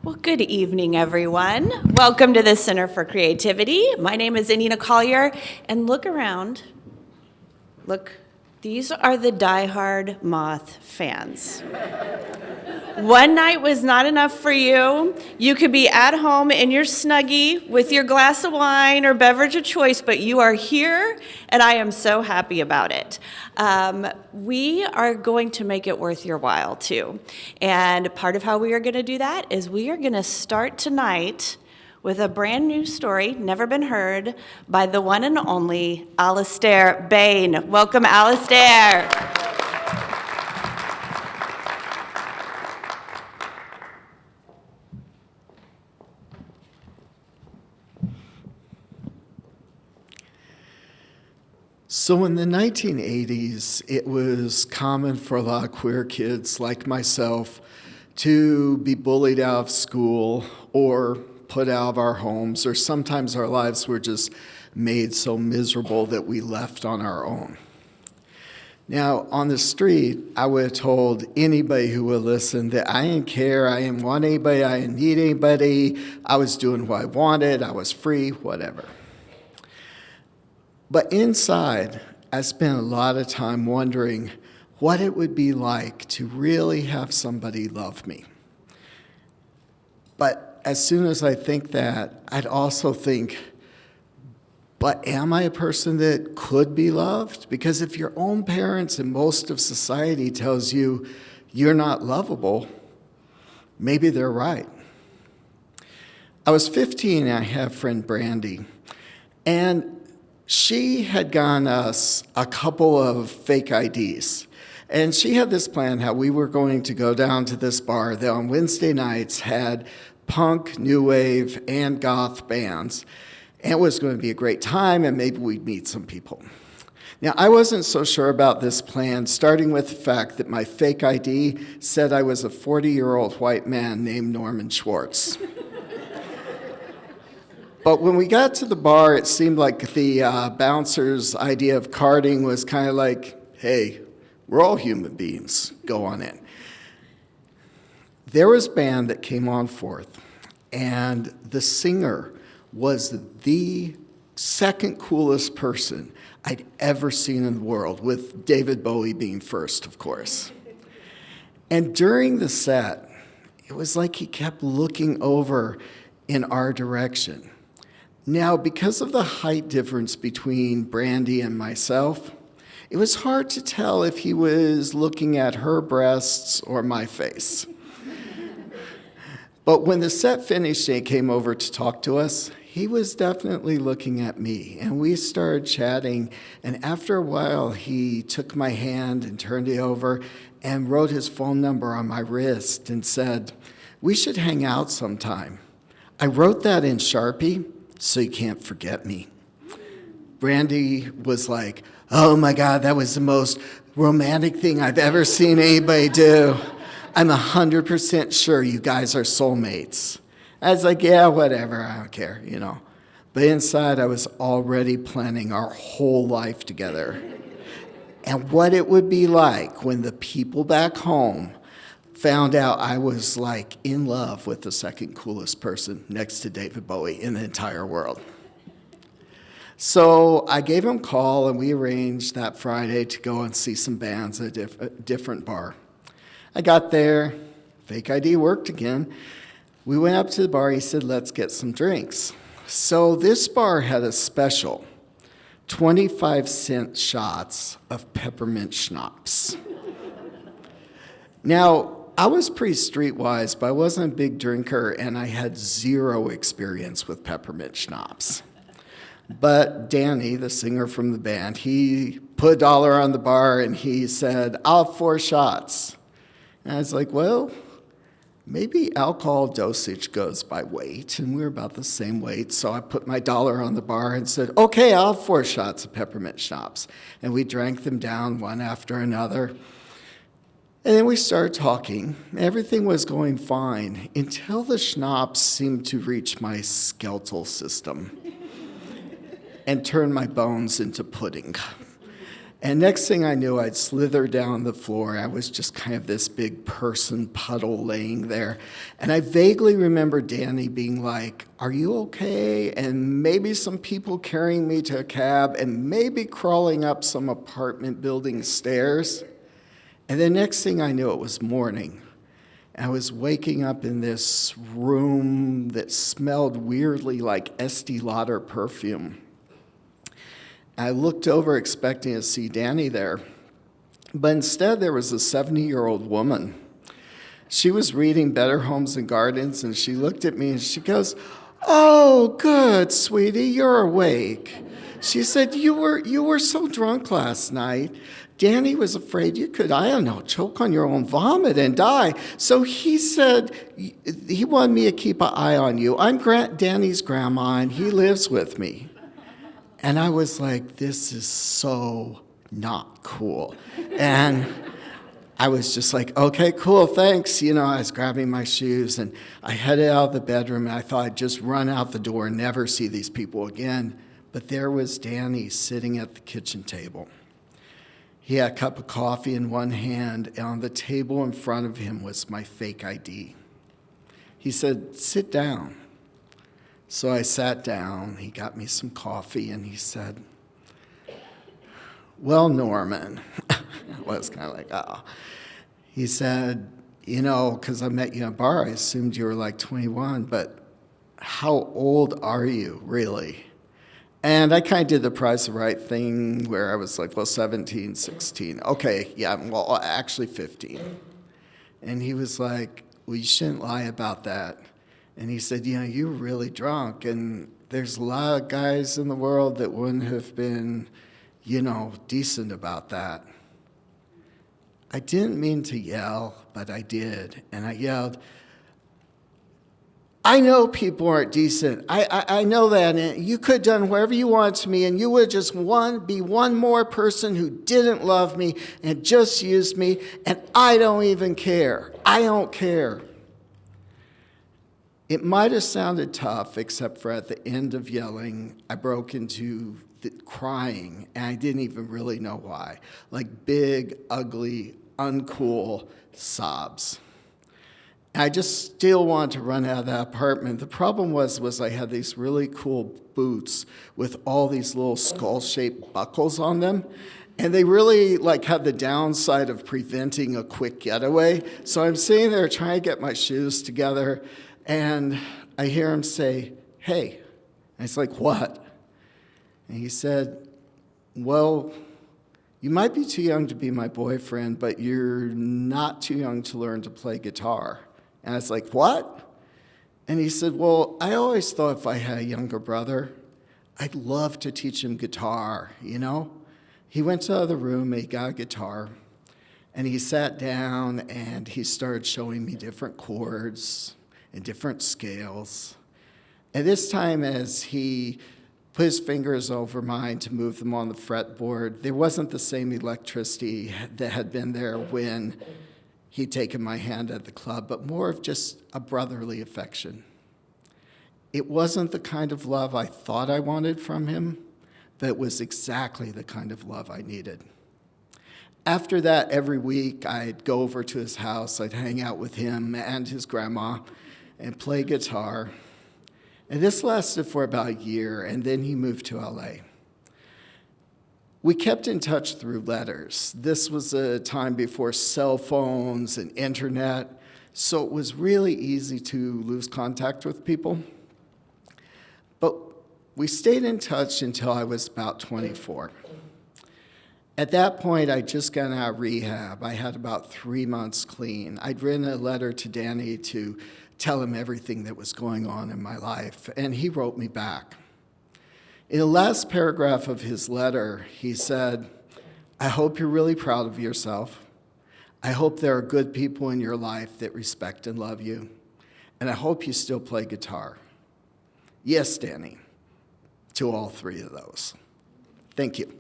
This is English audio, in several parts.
Well, good evening, everyone. Welcome to the Center for Creativity. My name is Anina Collier, and look around. Look, these are the diehard Moth fans. One night was not enough for you. You could be at home in your Snuggie with your glass of wine or beverage of choice, but you are here, and I am so happy about it. We are going to make it worth your while, too. And part of how we are going to do that is we are going to start tonight with a brand new story, never been heard, by the one and only Alistair Bane. Welcome, Alistair. So in the 1980s, it was common for a lot of queer kids like myself to be bullied out of school or put out of our homes, or sometimes our lives were just made so miserable that we left on our own. Now, on the street, I would have told anybody who would listen that I didn't care, I didn't want anybody, I didn't need anybody, I was doing what I wanted, I was free, whatever. But inside, I spent a lot of time wondering what it would be like to really have somebody love me. But as soon as I think that, I'd also think, but am I a person that could be loved? Because if your own parents and most of society tells you you're not lovable, maybe they're right. I was 15 and I had a friend, Brandy, and she had gotten us a couple of fake IDs. And she had this plan how we were going to go down to this bar that on Wednesday nights had punk, new wave, and goth bands. And it was going to be a great time, and maybe we'd meet some people. Now, I wasn't so sure about this plan, starting with the fact that my fake ID said I was a 40-year-old white man named Norman Schwartz. But when we got to the bar, it seemed like the bouncer's idea of carding was kind of like, hey, we're all human beings, go on in. There was a band that came on forth, and the singer was the second coolest person I'd ever seen in the world, with David Bowie being first, of course. And during the set, it was like he kept looking over in our direction. Now, because of the height difference between Brandy and myself, it was hard to tell if he was looking at her breasts or my face. But when the set finished and he came over to talk to us, he was definitely looking at me, and we started chatting, and after a while, he took my hand and turned it over and wrote his phone number on my wrist and said, "We should hang out sometime." I wrote that in Sharpie, so you can't forget me. Brandy was like, "Oh my God, that was the most romantic thing I've ever seen anybody do. I'm 100% sure you guys are soulmates." I was like, yeah, whatever, I don't care, you know. But inside, I was already planning our whole life together. And what it would be like when the people back home found out I was like in love with the second coolest person next to David Bowie in the entire world. So I gave him a call, and we arranged that Friday to go and see some bands at a different bar. I got there, fake ID worked again. We went up to the bar, he said, "Let's get some drinks." So this bar had a special, 25-cent shots of peppermint schnapps. Now, I was pretty streetwise, but I wasn't a big drinker, and I had zero experience with peppermint schnapps. But Danny, the singer from the band, he put $1 on the bar, and he said, "I'll have 4 shots." And I was like, well, maybe alcohol dosage goes by weight, and we were about the same weight, so I put my $1 on the bar and said, okay, I'll have 4 shots of peppermint schnapps. And we drank them down one after another. And then we started talking. Everything was going fine until the schnapps seemed to reach my skeletal system and turn my bones into pudding. And next thing I knew, I'd slither down the floor. I was just kind of this big person puddle laying there. And I vaguely remember Danny being like, "Are you okay?" And maybe some people carrying me to a cab and maybe crawling up some apartment building stairs. And the next thing I knew, it was morning. I was waking up in this room that smelled weirdly like Estee Lauder perfume. I looked over expecting to see Danny there, but instead there was a 70-year-old woman. She was reading Better Homes and Gardens, and she looked at me and she goes, "Oh, good, sweetie, you're awake." She said, you were so drunk last night. Danny was afraid you could, I don't know, choke on your own vomit and die. So he said he wanted me to keep an eye on you. I'm Danny's grandma, and he lives with me. And I was like, this is so not cool. And I was just like, okay, cool, thanks. I was grabbing my shoes, and I headed out of the bedroom, and I thought I'd just run out the door and never see these people again. But there was Danny sitting at the kitchen table. He had a cup of coffee in one hand, and on the table in front of him was my fake ID. He said, "Sit down." So I sat down. He got me some coffee, and he said, "Well, Norman," I was kind of like, oh. He said, because I met you in a bar, I assumed you were like 21, but how old are you, really? And I kind of did the Price is Right thing where I was like, well, 17, 16. Okay, yeah, well, actually 15. And he was like, well, you shouldn't lie about that. And he said, you were really drunk, and there's a lot of guys in the world that wouldn't have been, decent about that. I didn't mean to yell, but I did. And I yelled, "I know people aren't decent. I know that. And you could have done whatever you wanted to me, and you would just be one more person who didn't love me and just used me, and I don't even care. I don't care." It might have sounded tough, except for at the end of yelling, I broke into crying, and I didn't even really know why. Like big, ugly, uncool sobs. I just still wanted to run out of that apartment. The problem was I had these really cool boots with all these little skull-shaped buckles on them, and they really had the downside of preventing a quick getaway. So I'm sitting there trying to get my shoes together, and I hear him say, "Hey." And it's like, "What?" And he said, "Well, you might be too young to be my boyfriend, but you're not too young to learn to play guitar." And I was like, "What?" And he said, "Well, I always thought if I had a younger brother, I'd love to teach him guitar, He went to the other room, and he got a guitar, and he sat down, and he started showing me different chords and different scales. And this time, as he put his fingers over mine to move them on the fretboard, there wasn't the same electricity that had been there when he'd taken my hand at the club, but more of just a brotherly affection. It wasn't the kind of love I thought I wanted from him, but it was exactly the kind of love I needed. After that, every week, I'd go over to his house, I'd hang out with him and his grandma and play guitar. And this lasted for about a year, and then he moved to LA. We kept in touch through letters. This was a time before cell phones and internet, so it was really easy to lose contact with people. But we stayed in touch until I was about 24. At that point, I'd just gotten out of rehab. I had about 3 months clean. I'd written a letter to Danny to tell him everything that was going on in my life, and he wrote me back. In the last paragraph of his letter, he said, "I hope you're really proud of yourself. I hope there are good people in your life that respect and love you, and I hope you still play guitar. Yes, Danny," to all three of those. Thank you.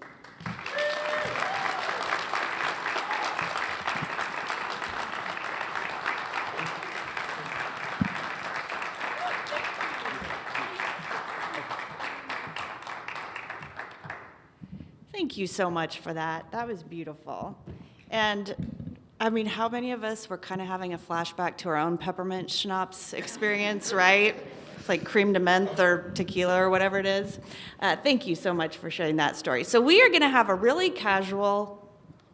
Thank Thank you so much for that. That was beautiful. And I mean, how many of us were kind of having a flashback to our own peppermint schnapps experience, right? It's like cream de menthe or tequila or whatever it is. Thank you so much for sharing that story. So we are going to have a really casual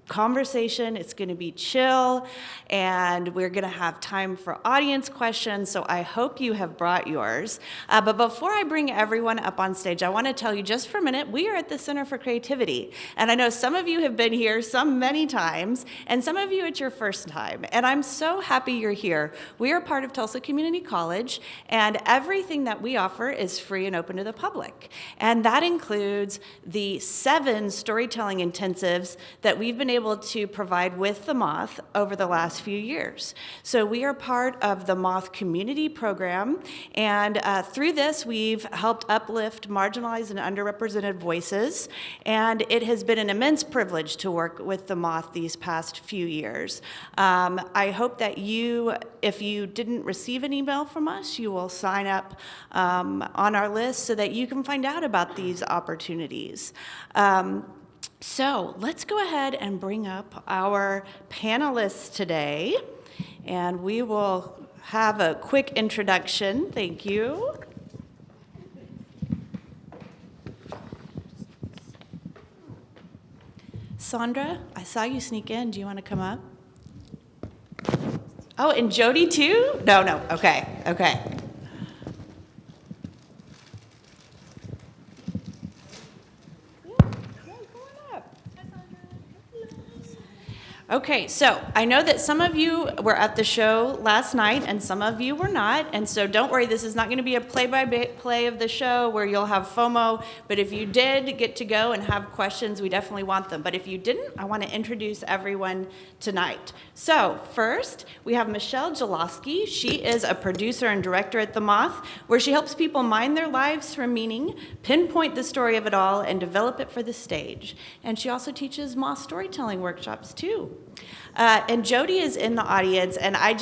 conversation. It's going to be chill, and we're going to have time for audience questions, so I hope you have brought yours. But before I bring everyone up on stage, I want to tell you just for a minute, we are at the Center for Creativity, and I know some of you have been here many times, and some of you it's your first time, and I'm so happy you're here. We are part of Tulsa Community College, and everything that we offer is free and open to the public, and that includes the 7 storytelling intensives that we've been able to provide with the Moth over the last few years. So we are part of the Moth community program, and through this we've helped uplift marginalized and underrepresented voices, and it has been an immense privilege to work with the Moth these past few years. I hope that if you didn't receive an email from us, you will sign up on our list so that you can find out about these opportunities. So let's go ahead and bring up our panelists today, and we will have a quick introduction. Thank you. Sandra, I saw you sneak in. Do you want to come up? Oh, and Jody too? No. Okay. Okay, so I know that some of you were at the show last night and some of you were not, and so don't worry, this is not going to be a play-by-play of the show where you'll have FOMO, but if you did get to go and have questions, we definitely want them. But if you didn't, I want to introduce everyone tonight. So first, we have Michelle Jaloski. She is a producer and director at The Moth, where she helps people mine their lives for meaning, pinpoint the story of it all, and develop it for the stage. And she also teaches Moth storytelling workshops too. And Jody is in the audience, and I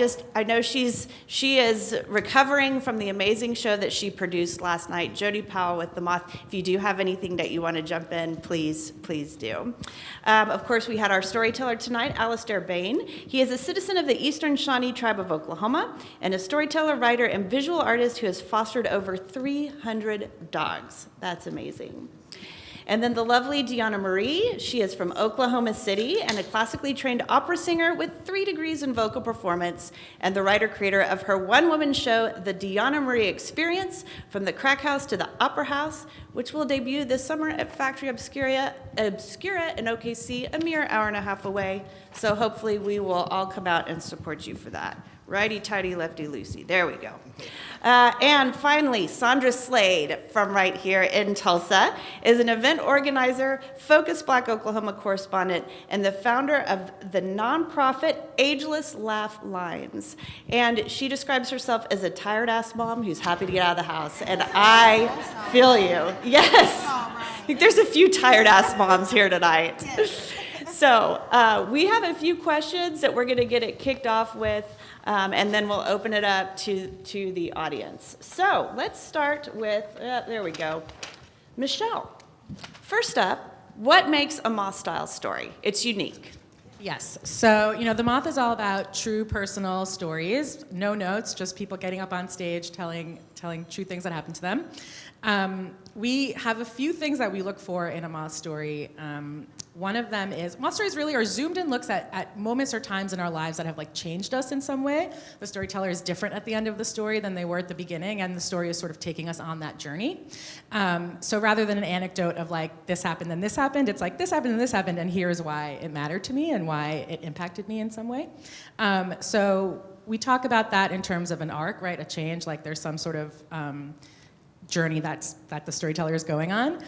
know she is recovering from the amazing show that she produced last night. Jody Powell with The Moth. If you do have anything that you want to jump in, please do. Of course, we had our storyteller tonight, Alistair Bane. He is a citizen of the Eastern Shawnee Tribe of Oklahoma and a storyteller, writer, and visual artist who has fostered over 300 dogs. That's amazing. And then the lovely Deonna Marie. She is from Oklahoma City and a classically trained opera singer with 3 degrees in vocal performance and the writer-creator of her one-woman show, The Deonna Marie Experience, From the Crack House to the Opera House, which will debut this summer at Factory Obscura in OKC, a mere hour and a half away. So hopefully we will all come out and support you for that. Righty-tighty, lefty-loosey. There we go. And finally, Sandra Slade from right here in Tulsa is an event organizer, Focus Black Oklahoma correspondent, and the founder of the nonprofit Ageless Laugh Lines. And she describes herself as a tired-ass mom who's happy to get out of the house. And I feel you. Yes. I think there's a few tired-ass moms here tonight. So we have a few questions that we're going to get it kicked off with. And then we'll open it up to the audience. So let's start with, there we go. Michelle, first up, what makes a Moth-style story? It's unique. Yes. So, The Moth is all about true personal stories, no notes, just people getting up on stage telling true things that happened to them. We have a few things that we look for in a Moth story. One of them is, Moth stories really are zoomed-in looks at moments or times in our lives that have changed us in some way. The storyteller is different at the end of the story than they were at the beginning, and the story is sort of taking us on that journey. So rather than an anecdote of this happened and this happened, it's this happened and this happened, and here's why it mattered to me and why it impacted me in some way. So we talk about that in terms of an arc, right? A change, there's some sort of journey that the storyteller is going on.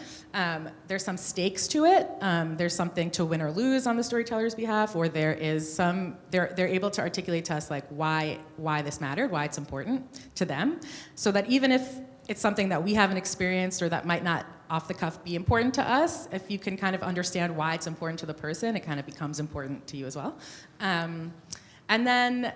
There's some stakes to it. There's something to win or lose on the storyteller's behalf, or there is they're able to articulate to us why this mattered, why it's important to them, so that even if it's something that we haven't experienced or that might not off the cuff be important to us, if you can kind of understand why it's important to the person, it kind of becomes important to you as well. And then,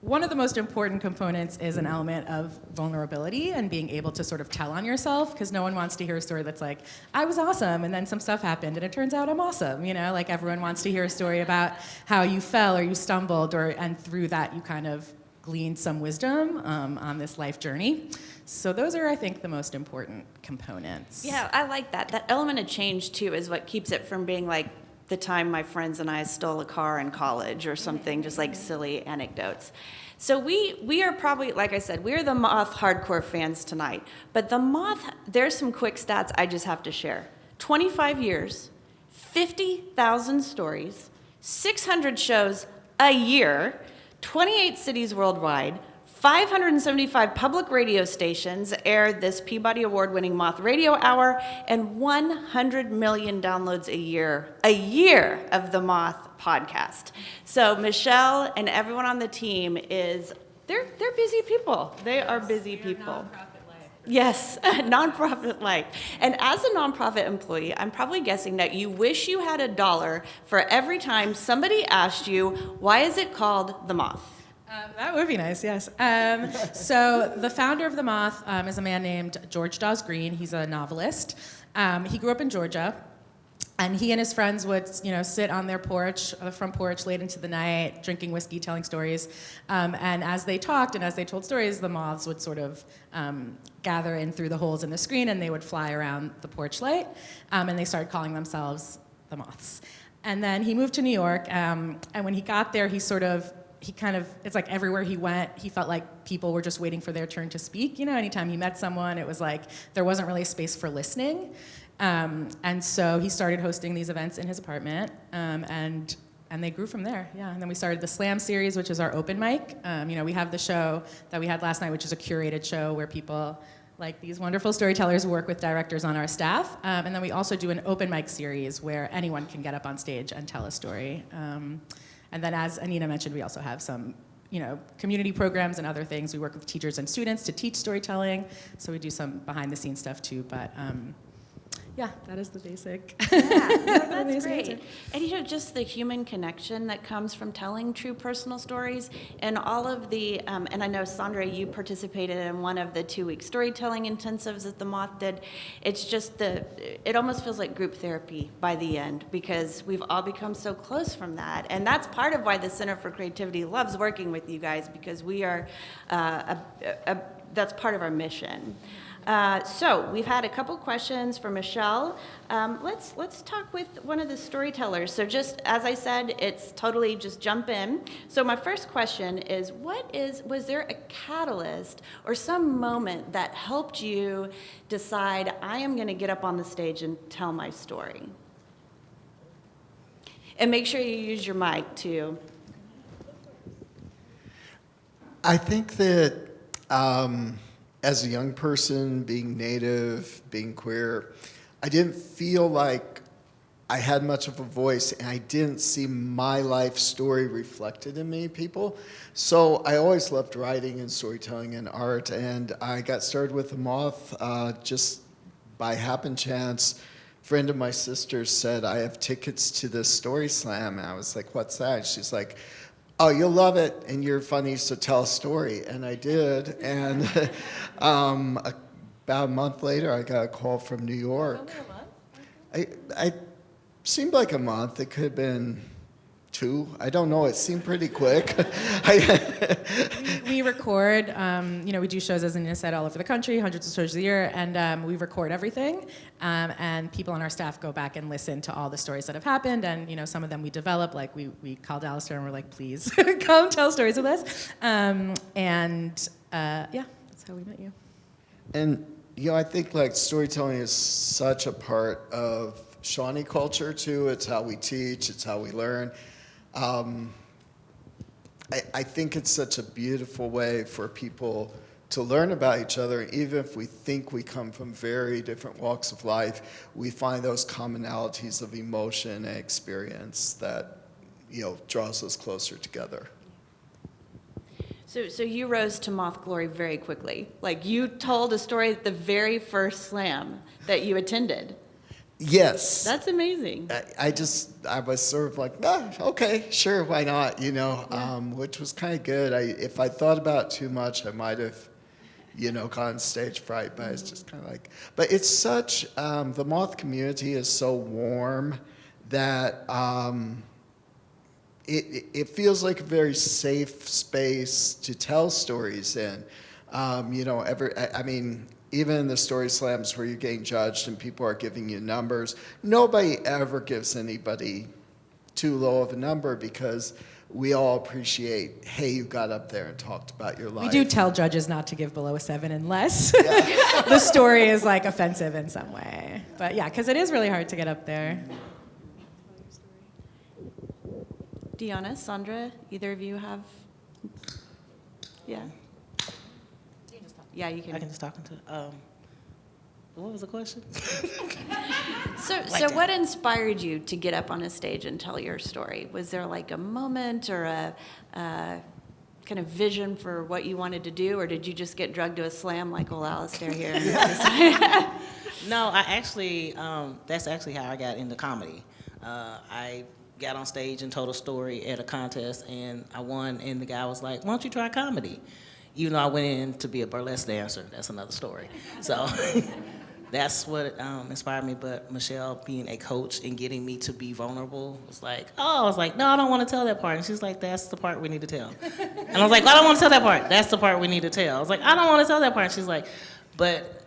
one of the most important components is an element of vulnerability and being able to sort of tell on yourself, because no one wants to hear a story that's like, I was awesome, and then some stuff happened, and it turns out I'm awesome, Like everyone wants to hear a story about how you fell or you stumbled, and through that you kind of gleaned some wisdom on this life journey. So those are, I think, the most important components. Yeah, I like that. That element of change, too, is what keeps it from being like the time my friends and I stole a car in college or something, just like silly anecdotes. So we are probably, like I said, we're the Moth hardcore fans tonight. But the Moth, there's some quick stats I just have to share. 25 years, 50,000 stories, 600 shows a year, 28 cities worldwide, 575 public radio stations air this Peabody Award-winning Moth Radio Hour, and 100 million downloads a year of the Moth podcast. So Michelle and everyone on the team they're busy people. They are busy people. Yes, nonprofit life. And as a nonprofit employee, I'm probably guessing that you wish you had $1 for every time somebody asked you, why is it called the Moth? That would be nice, yes. So the founder of the Moth is a man named George Dawes Green. He's a novelist. He grew up in Georgia, and he and his friends would, sit on their porch, the front porch, late into the night, drinking whiskey, telling stories. And as they talked and as they told stories, the moths would sort of gather in through the holes in the screen, and they would fly around the porch light. And they started calling themselves the Moths. And then he moved to New York, and when he got there, it's like everywhere he went, he felt like people were just waiting for their turn to speak. Anytime he met someone, it was like there wasn't really space for listening. And so he started hosting these events in his apartment, and they grew from there, yeah. And then we started the Slam series, which is our open mic. We have the show that we had last night, which is a curated show where people like these wonderful storytellers work with directors on our staff. And then we also do an open mic series where anyone can get up on stage and tell a story. And then, as Anina mentioned, we also have some, community programs and other things. We work with teachers and students to teach storytelling, so we do some behind-the-scenes stuff too. But yeah, that is the basic. Yeah, no, that's great. Answer. And just the human connection that comes from telling true personal stories, and all of the. And I know Sandra, you participated in one of the 2-week storytelling intensives that the Moth did. It's just it almost feels like group therapy by the end, because we've all become so close from that, and that's part of why the Center for Creativity loves working with you guys, because we are. That's part of our mission. So we've had a couple questions for Michelle. Let's talk with one of the storytellers. So just as I said, it's totally just jump in. So my first question is, was there a catalyst or some moment that helped you decide, I am going to get up on the stage and tell my story? And make sure you use your mic too. I think that as a young person, being Native, being queer, I didn't feel like I had much of a voice, and I didn't see my life story reflected in many people. So I always loved writing and storytelling and art, and I got started with the Moth just by happen chance. A friend of my sister's said, I have tickets to this story slam. And I was like, what's that? She's like, oh, you'll love it, and you're funny, so tell a story. And I did, and about a month later, I got a call from New York. Only a month? I seemed like a month. It could have been 2. I don't know. It seemed pretty quick. We record, we do shows, as Anina said, all over the country, hundreds of shows a year, and we record everything. And people on our staff go back and listen to all the stories that have happened, and some of them we develop. Like we called Alistair and we're like, please come tell stories with us. Yeah, that's how we met you. And I think like storytelling is such a part of Shawnee culture too. It's how we teach. It's how we learn. I think it's such a beautiful way for people to learn about each other. Even if we think we come from very different walks of life, we find those commonalities of emotion and experience that draws us closer together. So you rose to Moth glory very quickly. Like, you told a story at the very first slam that you attended. Yes. That's amazing. I was sort of like, okay, sure, why not, which was kind of good. If I thought about it too much, I might have, gone stage fright, but it's just kind of like, but it's such, the Moth community is so warm that it feels like a very safe space to tell stories in. Even in the story slams where you're getting judged and people are giving you numbers, nobody ever gives anybody too low of a number because we all appreciate, hey, you got up there and talked about your life. We do tell judges not to give below a 7 unless the story is like offensive in some way. But yeah, because it is really hard to get up there. Deonna, Sandra, either of you have? Yeah. Yeah, you can. I can just talk into. What was the question? So what inspired you to get up on a stage and tell your story? Was there like a moment or a kind of vision for what you wanted to do, or did you just get drugged to a slam like old Alistair here? No, I actually, that's actually how I got into comedy. I got on stage and told a story at a contest, and I won, and the guy was like, why don't you try comedy? Even though I went in to be a burlesque dancer, that's another story. So that's what inspired me. But Michelle being a coach and getting me to be vulnerable was like, I was like, no, I don't want to tell that part. And she's like, that's the part we need to tell. And I was like, I don't want to tell that part. That's the part we need to tell. I was like, I don't want to tell that part. And she's like, but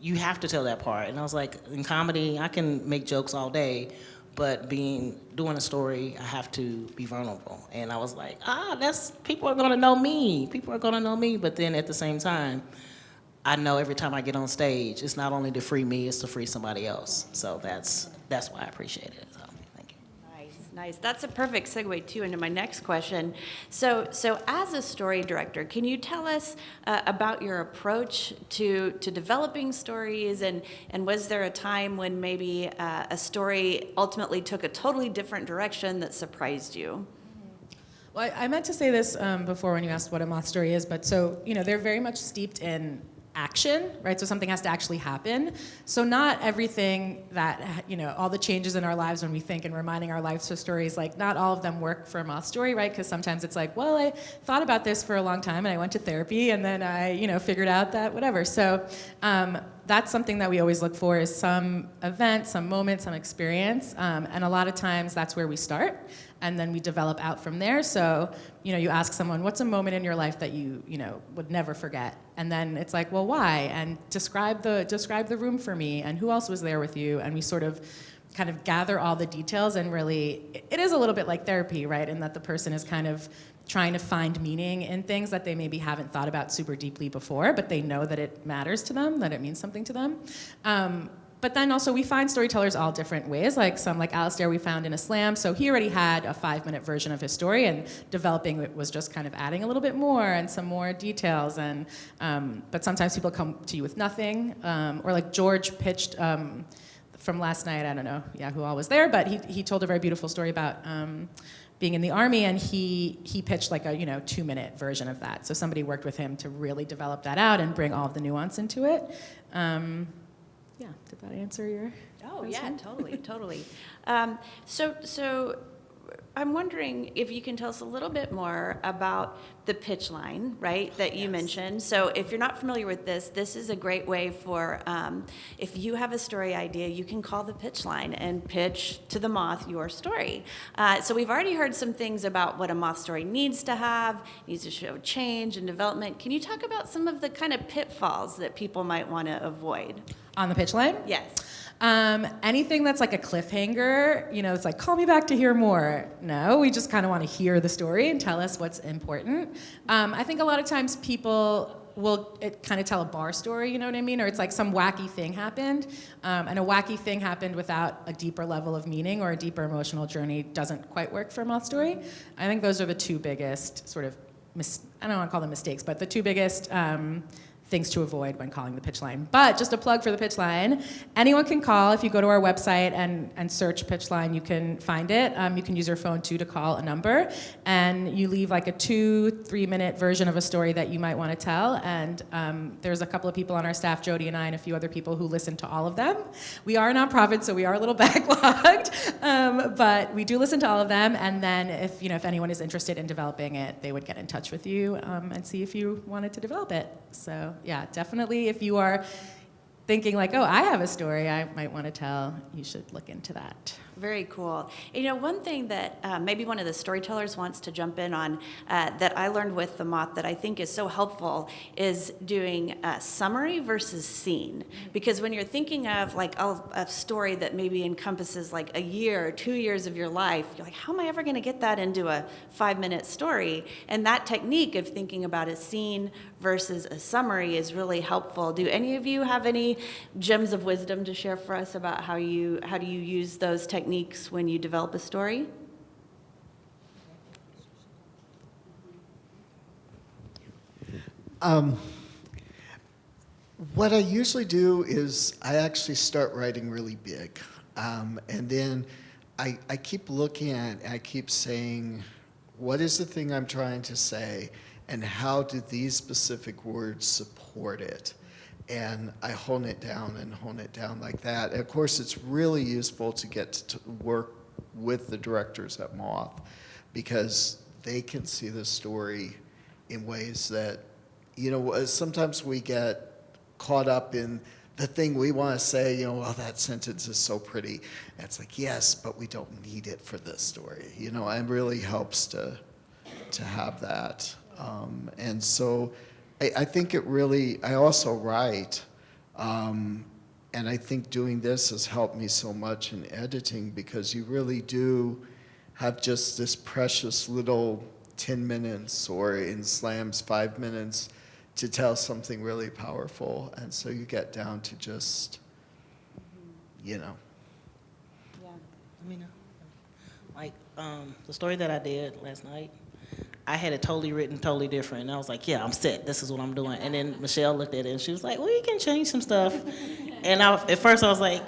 you have to tell that part. And I was like, in comedy, I can make jokes all day, but doing a story, I have to be vulnerable. And I was like, people are gonna know me. People are gonna know me. But then at the same time, I know every time I get on stage, it's not only to free me, it's to free somebody else. So that's why I appreciate it. So thank you. Nice. That's a perfect segue too into my next question. So as a story director, can you tell us about your approach to developing stories, and was there a time when maybe a story ultimately took a totally different direction that surprised you? Well, I meant to say this before when you asked what a moth story is, but so, they're very much steeped in action, right? So something has to actually happen. So not everything that, all the changes in our lives when we think and reminding our lives of stories, like not all of them work for a moth story, right? Because sometimes it's like, well, I thought about this for a long time and I went to therapy and then I, figured out that whatever. So that's something that we always look for is some event, some moment, some experience. And a lot of times that's where we start. And then we develop out from there. So, you ask someone, what's a moment in your life that you would never forget? And then it's like, well, why? And describe the room for me, and who else was there with you? And we sort of kind of gather all the details, and really, it is a little bit like therapy, right? In that the person is kind of trying to find meaning in things that they maybe haven't thought about super deeply before, but they know that it matters to them, that it means something to them. But then also we find storytellers all different ways. Like some, like Alistair, we found in a slam. So he already had a 5-minute version of his story, and developing it was just kind of adding a little bit more and some more details. And but sometimes people come to you with nothing. Or like George pitched from last night. I don't know, who all was there, but he told a very beautiful story about being in the Army, and he pitched like a 2-minute version of that. So somebody worked with him to really develop that out and bring all of the nuance into it. Yeah, did that answer your question? Yeah, totally. So I'm wondering if you can tell us a little bit more about the pitch line, right, that you mentioned. So if you're not familiar with this is a great way for, if you have a story idea, you can call the pitch line and pitch to the Moth your story. So we've already heard some things about what a Moth story needs to show change and development. Can you talk about some of the kind of pitfalls that people might want to avoid? On the pitch line? Yes. Anything that's like a cliffhanger, it's like, call me back to hear more. No, we just kind of want to hear the story and tell us what's important. I think a lot of times people will kind of tell a bar story, you know what I mean? Or it's like some wacky thing happened, and a wacky thing happened without a deeper level of meaning or a deeper emotional journey doesn't quite work for a moth story. I think those are the two biggest sort of, I don't want to call them mistakes, but the two biggest things to avoid when calling the pitch line. But just a plug for the pitch line, anyone can call. If you go to our website and search pitch line, you can find it. You can use your phone too to call a number, and you leave like a 2-3 minute version of a story that you might want to tell. And there's a couple of people on our staff, Jody and I, and a few other people who listen to all of them. We are a nonprofit, so we are a little backlogged, but we do listen to all of them. And then if anyone is interested in developing it, they would get in touch with you and see if you wanted to develop it. So yeah, definitely if you are thinking like, oh, I have a story I might want to tell, you should look into that. Very cool. One thing that maybe one of the storytellers wants to jump in on that I learned with the Moth that I think is so helpful is doing summary versus scene. Because when you're thinking of like a story that maybe encompasses like a year or 2 years of your life, you're like, how am I ever going to get that into a 5-minute story? And that technique of thinking about a scene versus a summary is really helpful. Do any of you have any gems of wisdom to share for us about how do you use those techniques when you develop a story? What I usually do is I actually start writing really big. And then I keep looking at it, I keep saying, what is the thing I'm trying to say, and how do these specific words support it? And I hone it down like that. And of course, it's really useful to get to work with the directors at Moth, because they can see the story in ways that, sometimes we get caught up in the thing we want to say, well, that sentence is so pretty. And it's like, yes, but we don't need it for this story. It really helps to have that. And so I think I also write, and I think doing this has helped me so much in editing, because you really do have just this precious little 10 minutes, or in slams 5 minutes, to tell something really powerful. And so you get down to just, Yeah. Like the story that I did last night, I had it written totally different. And I was like, yeah, I'm set. This is what I'm doing. And then Michelle looked at it and she was like, well, you can change some stuff. And at first I was like,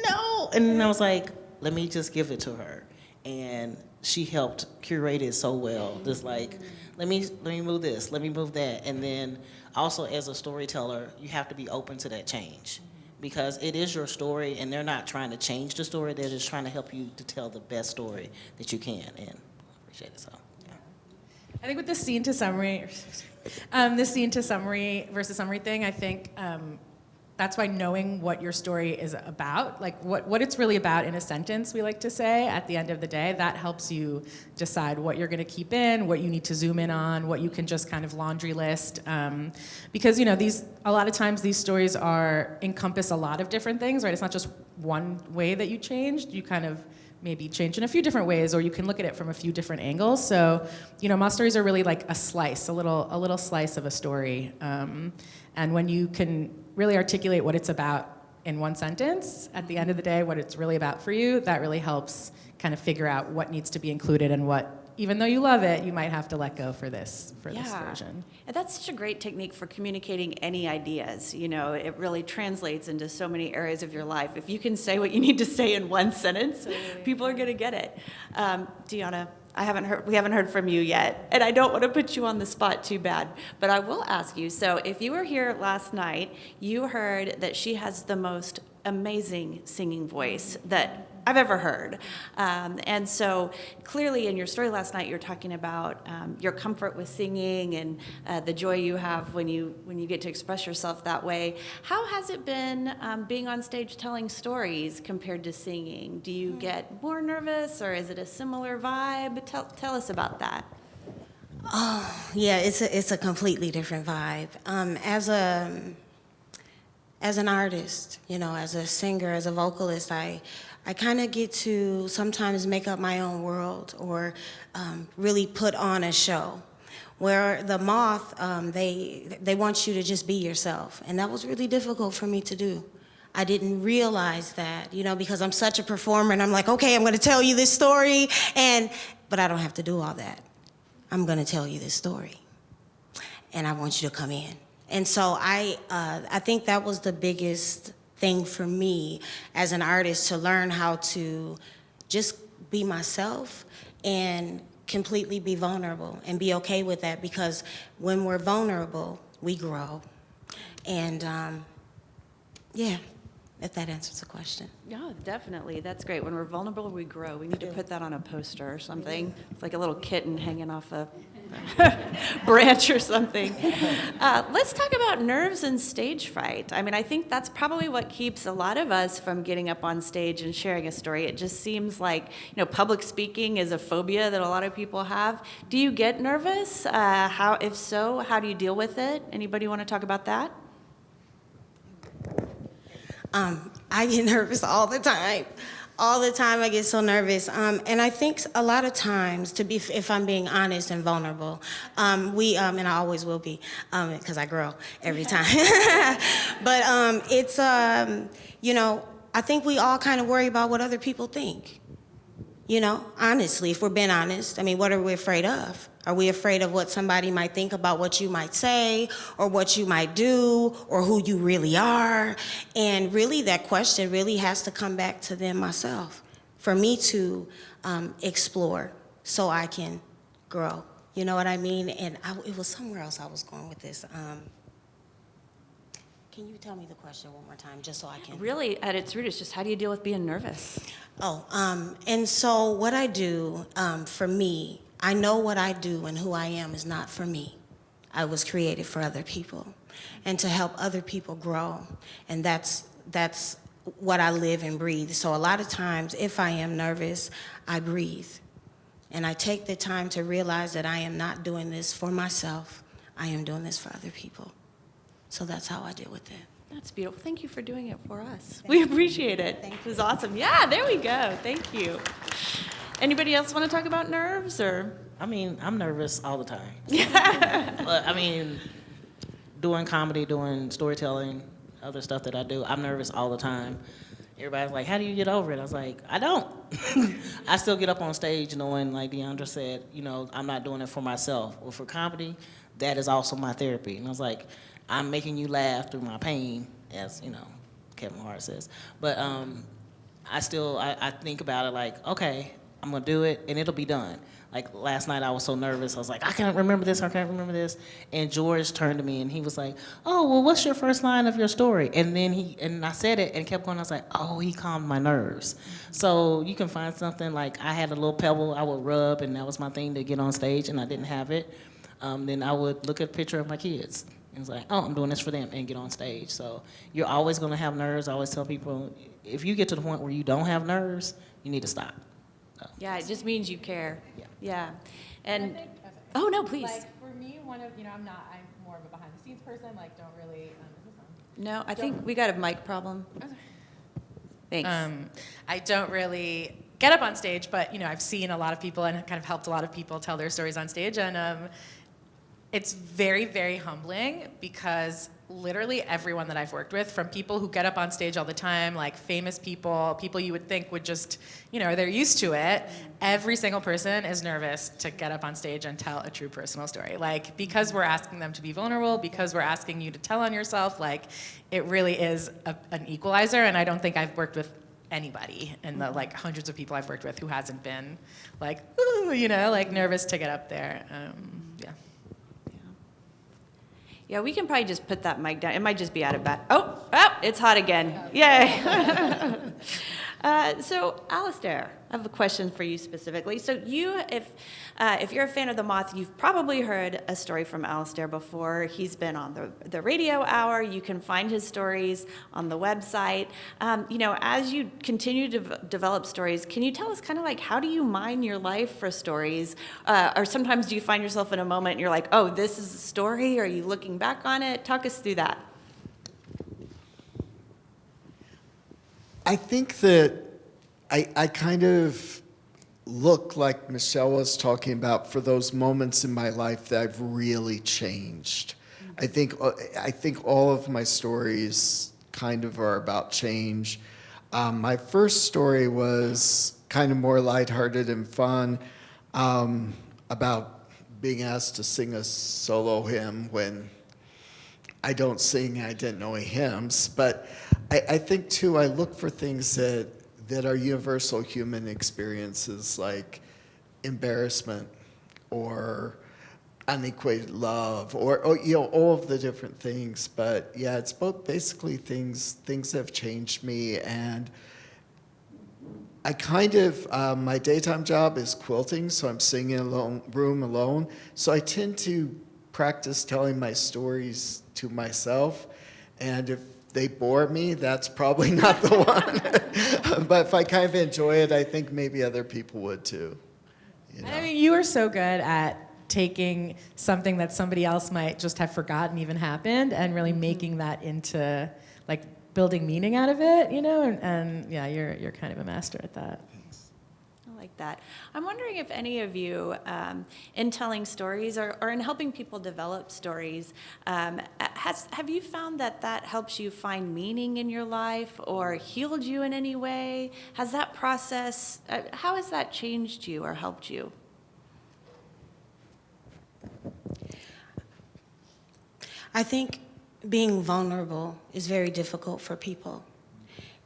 no. And then I was like, let me just give it to her. And she helped curate it so well. Just like, let me move this, let me move that. And then also as a storyteller, you have to be open to that change, because it is your story and they're not trying to change the story. They're just trying to help you to tell the best story that you can. And I appreciate it. So. I think with the scene to summary versus summary thing, I think that's why knowing what your story is about, like what it's really about in a sentence, we like to say, at the end of the day, that helps you decide what you're going to keep in, what you need to zoom in on, what you can just kind of laundry list. Because a lot of times these stories encompass a lot of different things, right? It's not just one way that you changed. You kind of maybe change in a few different ways, or you can look at it from a few different angles. So, Moth stories are really like a little slice of a story. And when you can really articulate what it's about in one sentence, at the end of the day, what it's really about for you, that really helps kind of figure out what needs to be included and what, even though you love it, you might have to let go for this version. And that's such a great technique for communicating any ideas. It really translates into so many areas of your life. If you can say what you need to say in one sentence, people are going to get it. Deonna, we haven't heard from you yet, and I don't want to put you on the spot too bad, but I will ask you. So if you were here last night, you heard that she has the most amazing singing voice that I've ever heard. And so clearly in your story last night, you're talking about your comfort with singing and the joy you have when you get to express yourself that way. How has it been being on stage telling stories compared to singing? Do you get more nervous, or is it a similar vibe? Tell us about that. Oh, yeah, it's a completely different vibe. As an artist, as a singer, as a vocalist, I kind of get to sometimes make up my own world, or really put on a show. Where the Moth, they want you to just be yourself, and that was really difficult for me to do. I didn't realize that, because I'm such a performer, and I'm like, okay, I'm going to tell you this story, but I don't have to do all that. I'm going to tell you this story, and I want you to come in. And so I think that was the biggest thing for me as an artist, to learn how to just be myself and completely be vulnerable and be okay with that, because when we're vulnerable, we grow. And yeah, if that answers the question. Yeah, definitely. That's great. When we're vulnerable, we grow. We need to put that on a poster or something. It's like a little kitten hanging off a branch or something. Let's talk about nerves and stage fright. I mean, I think that's probably what keeps a lot of us from getting up on stage and sharing a story. It just seems like, public speaking is a phobia that a lot of people have. Do you get nervous? If so, how do you deal with it? Anybody want to talk about that? I get nervous all the time. All the time I get so nervous. And I think a lot of times, if I'm being honest and vulnerable, and I always will be, because I grow every time. But it's, I think we all kind of worry about what other people think. Honestly, if we're being honest, I mean, what are we afraid of? Are we afraid of what somebody might think about what you might say, or what you might do, or who you really are? And really, that question really has to come back to them myself, for me to explore so I can grow. You know what I mean? And it was somewhere else I was going with this. Can you tell me the question one more time, just so I can? Really, at its root, it's just how do you deal with being nervous? And so what I do, for me, I know what I do and who I am is not for me. I was created for other people and to help other people grow. And that's what I live and breathe. So a lot of times, if I am nervous, I breathe. And I take the time to realize that I am not doing this for myself. I am doing this for other people. So that's how I deal with it. That's beautiful. Thank you for doing it for us. We appreciate it. It was awesome. Yeah, there we go. Thank you. Anybody else want to talk about nerves, or? I mean, I'm nervous all the time. But I mean, doing comedy, doing storytelling, other stuff that I do, I'm nervous all the time. Everybody's like, how do you get over it? I was like, I don't. I still get up on stage knowing, like Deonna said, I'm not doing it for myself. Well, for comedy, that is also my therapy. And I was like, I'm making you laugh through my pain, as, Kevin Hart says. But I think about it like, okay, I'm gonna do it and it'll be done. Like last night I was so nervous, I was like, I can't remember this. And George turned to me and he was like, oh, well, what's your first line of your story? And then I said it and kept going. I was like, oh, he calmed my nerves. So you can find something, like I had a little pebble I would rub, and that was my thing to get on stage, and I didn't have it. Then I would look at a picture of my kids. And it's like, oh, I'm doing this for them, and get on stage. So you're always gonna have nerves. I always tell people, if you get to the point where you don't have nerves, you need to stop. So. Yeah, it just means you care. Yeah. And oh no, please. Like for me, I'm more of a behind the scenes person. Like, don't really. No, I think we got a mic problem. Thanks. I don't really get up on stage, but I've seen a lot of people and kind of helped a lot of people tell their stories on stage, and it's very, very humbling, because literally everyone that I've worked with, from people who get up on stage all the time, like famous people you would think would just, they're used to it, every single person is nervous to get up on stage and tell a true personal story. Like, because we're asking them to be vulnerable, because we're asking you to tell on yourself, like, it really is an equalizer, and I don't think I've worked with anybody in the hundreds of people I've worked with who hasn't been like, ooh, nervous to get up there. Yeah, we can probably just put that mic down. It might just be out of bat. Oh, it's hot again. Yay. So, Alistair, I have a question for you specifically. So if you're a fan of The Moth, you've probably heard a story from Alistair before. He's been on the Radio Hour. You can find his stories on the website. As you continue to develop stories, can you tell us kind of like, how do you mine your life for stories? Or sometimes do you find yourself in a moment and you're like, oh, this is a story? Are you looking back on it? Talk us through that. I think that I kind of look like Michelle was talking about for those moments in my life that I've really changed. I think all of my stories kind of are about change. My first story was kind of more lighthearted and fun, about being asked to sing a solo hymn when I don't sing, I didn't know any hymns, but I think too, I look for things that are universal human experiences, like embarrassment or unequated love, or all of the different things. But yeah, it's both basically things that have changed me. And I kind of, my daytime job is quilting, so I'm sitting in a room alone. So I tend to practice telling my stories to myself. And if they bore me, that's probably not the one. But if I kind of enjoy it, I think maybe other people would too. I mean, you are so good at taking something that somebody else might just have forgotten even happened and really making that into, like, building meaning out of it, and yeah, you're kind of a master at that. I like that. I'm wondering if any of you, in telling stories or in helping people develop stories, have you found that helps you find meaning in your life or healed you in any way? Has that process, how has that changed you or helped you? I think being vulnerable is very difficult for people.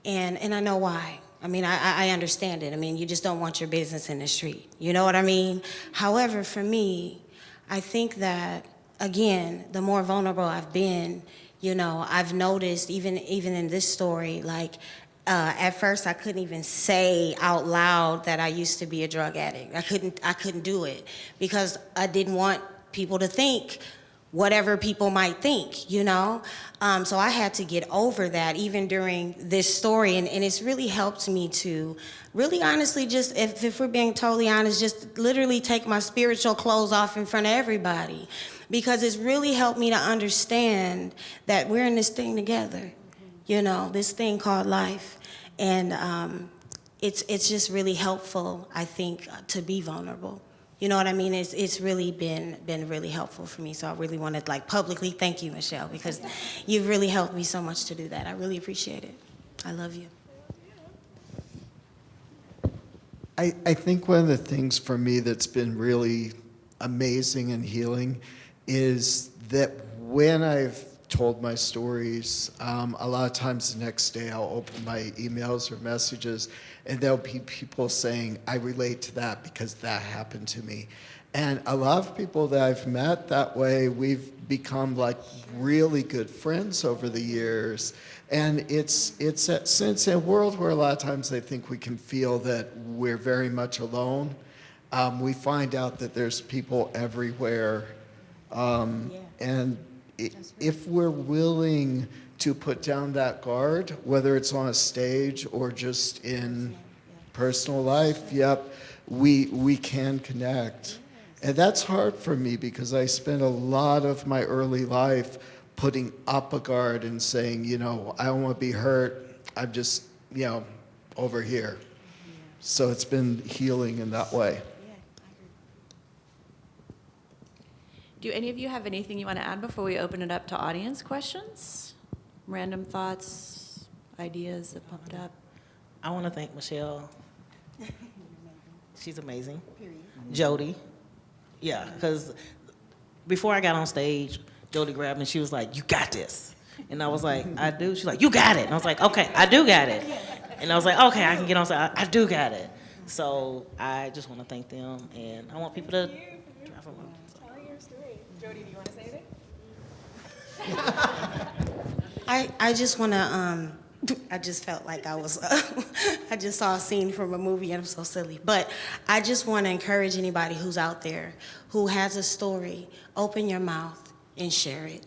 And I know why. I mean, I understand it. I mean, you just don't want your business in the street. You know what I mean? However, for me, I think that, again, the more vulnerable I've been, I've noticed, even in this story, like, at first I couldn't even say out loud that I used to be a drug addict. I couldn't do it because I didn't want people to think whatever people might think, So I had to get over that even during this story. And it's really helped me to really honestly just, if we're being totally honest, just literally take my spiritual clothes off in front of everybody. Because it's really helped me to understand that we're in this thing together, this thing called life. And it's just really helpful, I think, to be vulnerable. You know what I mean? It's really been really helpful for me. So I really want to publicly thank you, Michelle, because you've really helped me so much to do that. I really appreciate it. I love you. I think one of the things for me that's been really amazing and healing is that when I've told my stories, a lot of times the next day I'll open my emails or messages and there'll be people saying, I relate to that because that happened to me. And a lot of people that I've met that way, we've become really good friends over the years. And it's that sense in a world where a lot of times I think we can feel that we're very much alone. We find out that there's people everywhere. And if we're willing to put down that guard, whether it's on a stage or just in personal life, we can connect. And that's hard for me because I spent a lot of my early life putting up a guard and saying, I don't want to be hurt. I'm just, over here. So it's been healing in that way. Do any of you have anything you want to add before we open it up to audience questions? Random thoughts, ideas that popped up? I want to thank Michelle. She's amazing. Jody. Yeah, because before I got on stage, Jody grabbed me and she was like, you got this. And I was like, I do? She's like, you got it. And I was like, okay, I do got it. And I was like, okay, I can get on stage. I do got it. So I just want to thank them, and I want people to drive around. Tell your story. Jody, do you want to say anything? I just want to, I just felt like I was, I just saw a scene from a movie and I'm so silly. But I just want to encourage anybody who's out there who has a story, open your mouth and share it.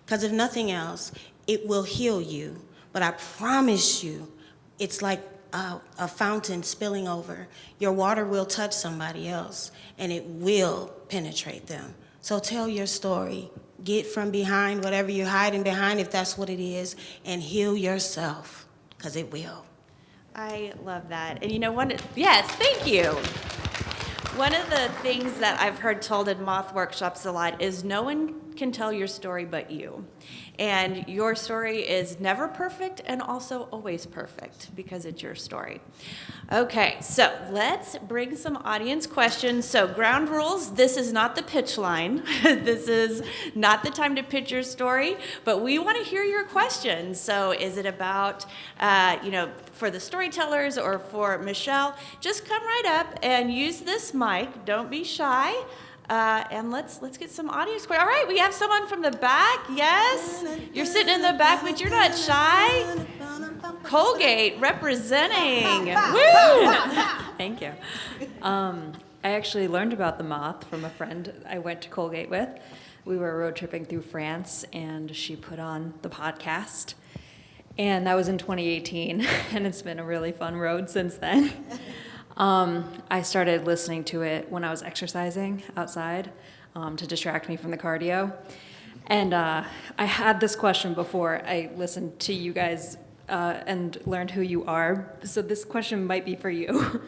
Because if nothing else, it will heal you. But I promise you, it's like a fountain spilling over. Your water will touch somebody else and it will penetrate them. So tell your story. Get from behind whatever you're hiding behind, if that's what it is, and heal yourself, because it will. I love that. And yes, thank you. One of the things that I've heard told in Moth workshops a lot is no one can tell your story but you. And your story is never perfect and also always perfect because it's your story. Okay, so let's bring some audience questions. So ground rules, this is not the pitch line. This is not the time to pitch your story, but we want to hear your questions. So is it about, for the storytellers or for Michelle? Just come right up and use this mic. Don't be shy. And let's get some audience questions. All right, we have someone from the back. Yes, you're sitting in the back, but you're not shy. Colgate representing. Woo! Thank you. I actually learned about the moth from a friend I went to Colgate with. We were road tripping through France, and she put on the podcast. And that was in 2018, and it's been a really fun road since then. I started listening to it when I was exercising outside to distract me from the cardio. And I had this question before I listened to you guys and learned who you are. So this question might be for you.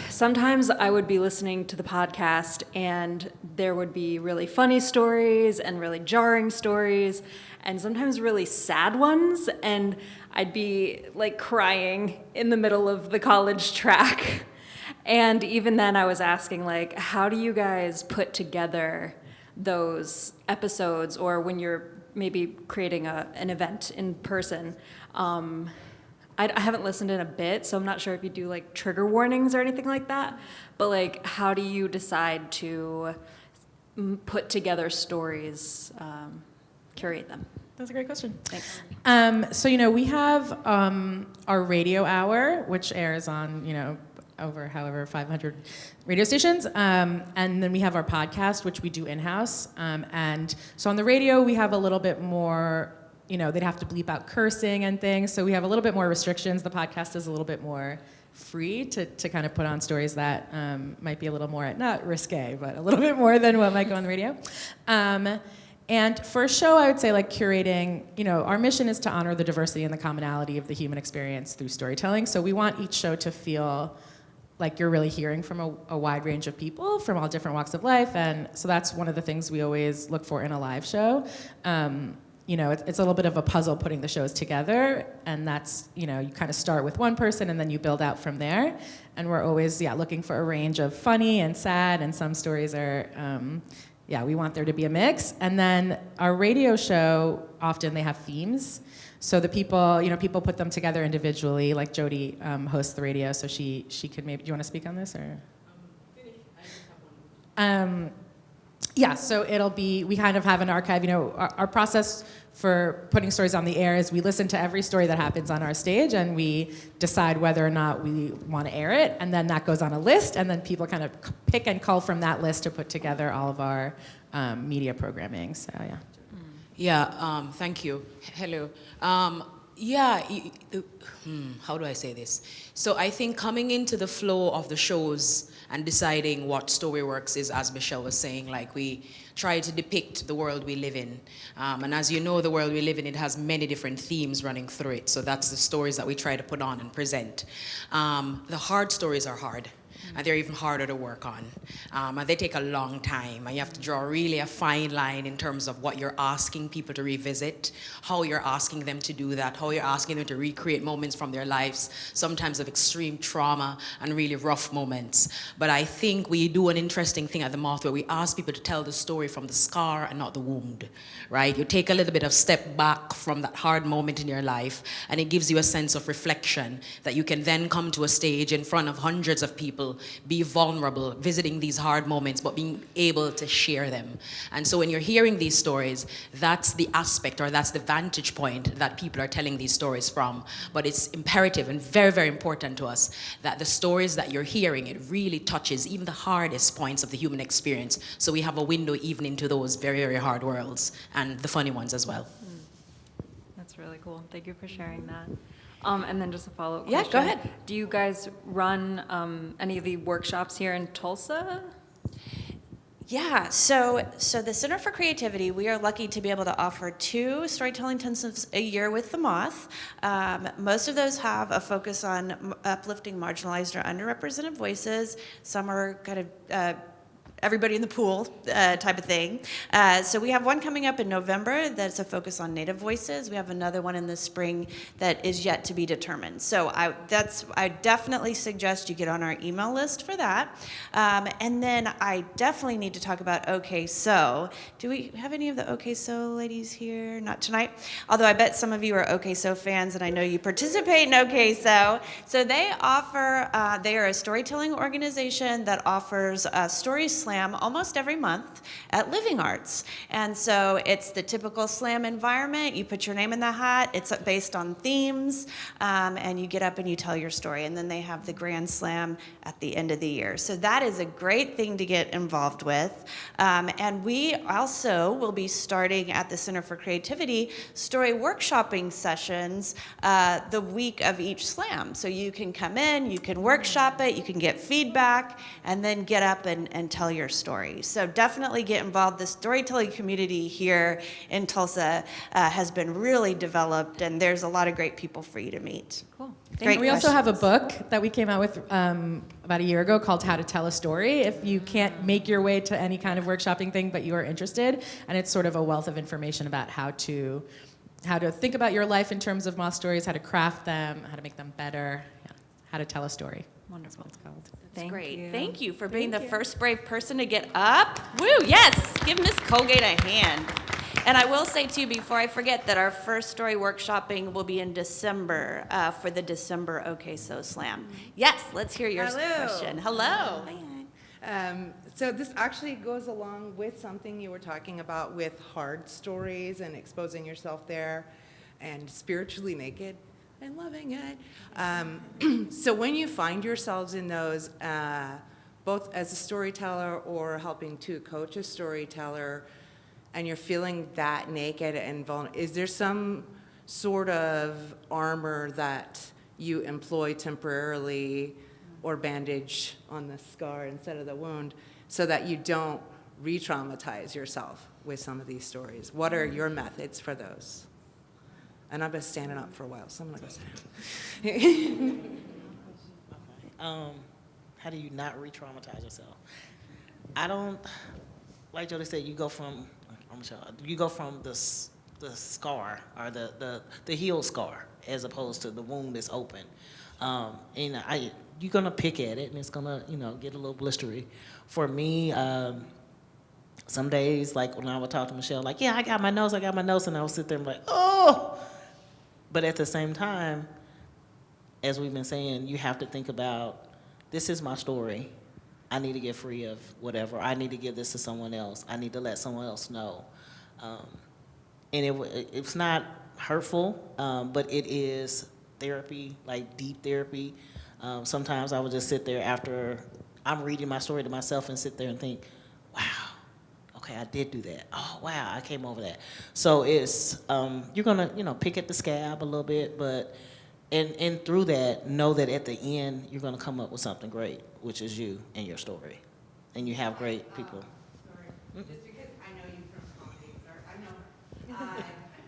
Sometimes I would be listening to the podcast and there would be really funny stories and really jarring stories and sometimes really sad ones, and I'd be like crying in the middle of the college track. And even then I was asking, like, how do you guys put together those episodes, or when you're maybe creating an event in person? I haven't listened in a bit, so I'm not sure if you do like trigger warnings or anything like that, but like, how do you decide to put together stories, curate them? That's a great question. Thanks. So, we have our radio hour, which airs on, over however 500 radio stations. And then we have our podcast, which we do in-house. And so on the radio, we have a little bit more, they'd have to bleep out cursing and things. So we have a little bit more restrictions. The podcast is a little bit more free to kind of put on stories that might be a little more, not risque, but a little bit more than what might go on the radio. And for a show, I would say like curating, our mission is to honor the diversity and the commonality of the human experience through storytelling. So we want each show to feel like you're really hearing from a wide range of people from all different walks of life. And so that's one of the things we always look for in a live show. It's a little bit of a puzzle putting the shows together. And that's, you kind of start with one person and then you build out from there. And we're always, looking for a range of funny and sad, and some stories are, we want there to be a mix. And then our radio show, often they have themes. So the people, people put them together individually, like Jody hosts the radio, so she could maybe, do you want to speak on this, or? So it'll be, we kind of have an archive, our process for putting stories on the air is we listen to every story that happens on our stage and we decide whether or not we want to air it, and then that goes on a list, and then people kind of pick and cull from that list to put together all of our media programming, so yeah. Yeah, thank you. Hello. How do I say this? So I think coming into the flow of the shows and deciding what story works is, as Michelle was saying, like we try to depict the world we live in. And as you know, the world we live in, it has many different themes running through it. So that's the stories that we try to put on and present. The hard stories are hard. And they're even harder to work on. And they take a long time. And you have to draw really a fine line in terms of what you're asking people to revisit, how you're asking them to do that, how you're asking them to recreate moments from their lives, sometimes of extreme trauma and really rough moments. But I think we do an interesting thing at the Moth where we ask people to tell the story from the scar and not the wound, right? You take a little bit of step back from that hard moment in your life, and it gives you a sense of reflection that you can then come to a stage in front of hundreds of people, be vulnerable, visiting these hard moments, but being able to share them. And so when you're hearing these stories, that's the aspect, or that's the vantage point that people are telling these stories from. But it's imperative and very, very important to us that the stories that you're hearing, it really touches even the hardest points of the human experience. So we have a window even into those very, very hard worlds, and the funny ones as well. That's really cool. Thank you for sharing that. And then just a follow-up question. Yeah, go ahead. Do you guys run any of the workshops here in Tulsa? Yeah, so the Center for Creativity, we are lucky to be able to offer 2 storytelling intensives a year with the Moth. Most of those have a focus on uplifting marginalized or underrepresented voices. Some are kind of everybody in the pool type of thing. So we have one coming up in November that's a focus on Native voices. We have another one in the spring that is yet to be determined. So I definitely suggest you get on our email list for that. And then I definitely need to talk about OK So. Do we have any of the OK So ladies here? Not tonight. Although I bet some of you are OK So fans, and I know you participate in OK So. So they are a storytelling organization that offers story slam almost every month at Living Arts. And so it's the typical slam environment. You put your name in the hat. It's based on themes, and you get up and you tell your story. And then they have the Grand Slam at the end of the year. So that is a great thing to get involved with. And we also will be starting at the Center for Creativity story workshopping sessions the week of each slam. So you can come in, you can workshop it, you can get feedback, and then get up and tell your story. So definitely get involved. The storytelling community here in Tulsa has been really developed, and there's a lot of great people for you to meet. Cool. Great We also have a questions. book that we came out with about a year ago called How to Tell a Story. If you can't make your way to any kind of workshopping thing, but you are interested, and it's sort of a wealth of information about how to think about your life in terms of moth stories, how to craft them, how to make them better, how to tell a story. Wonderful. That's what it's called. That's great. you. Thank you for being the first brave person to get up. Woo, yes. Give Miss Colgate a hand. And I will say, too, before I forget, that our first story workshopping will be in December for the December OK So Slam. Yes, let's hear your question. Hello. So this actually goes along with something you were talking about with hard stories and exposing yourself there and spiritually naked and loving it. So when you find yourselves in those, both as a storyteller or helping to coach a storyteller, and you're feeling that naked and vulnerable, is there some sort of armor that you employ temporarily or bandage on the scar instead of the wound so that you don't re-traumatize yourself with some of these stories? What are your methods for those? And I've been standing up for a while, so I'm gonna go sit down. How do you not re-traumatize yourself? I don't, like Jody said, you go from the scar or the healed scar as opposed to the wound that's open. You're gonna pick at it and it's gonna, get a little blistery. For me, some days, like when I would talk to Michelle, like, yeah, I got my nose, and I would sit there and be like, oh! But at the same time, as we've been saying, you have to think about, this is my story. I need to get free of whatever. I need to give this to someone else. I need to let someone else know. And it's not hurtful, but it is therapy, like deep therapy. Sometimes I would just sit there after I'm reading my story to myself and sit there and think, wow, okay, I did do that. Oh, wow, I came over that. So it's, you're gonna, pick at the scab a little bit, but, and through that, know that at the end, you're gonna come up with something great, which is you and your story. And you have great people. Sorry, just because I know you from comedy,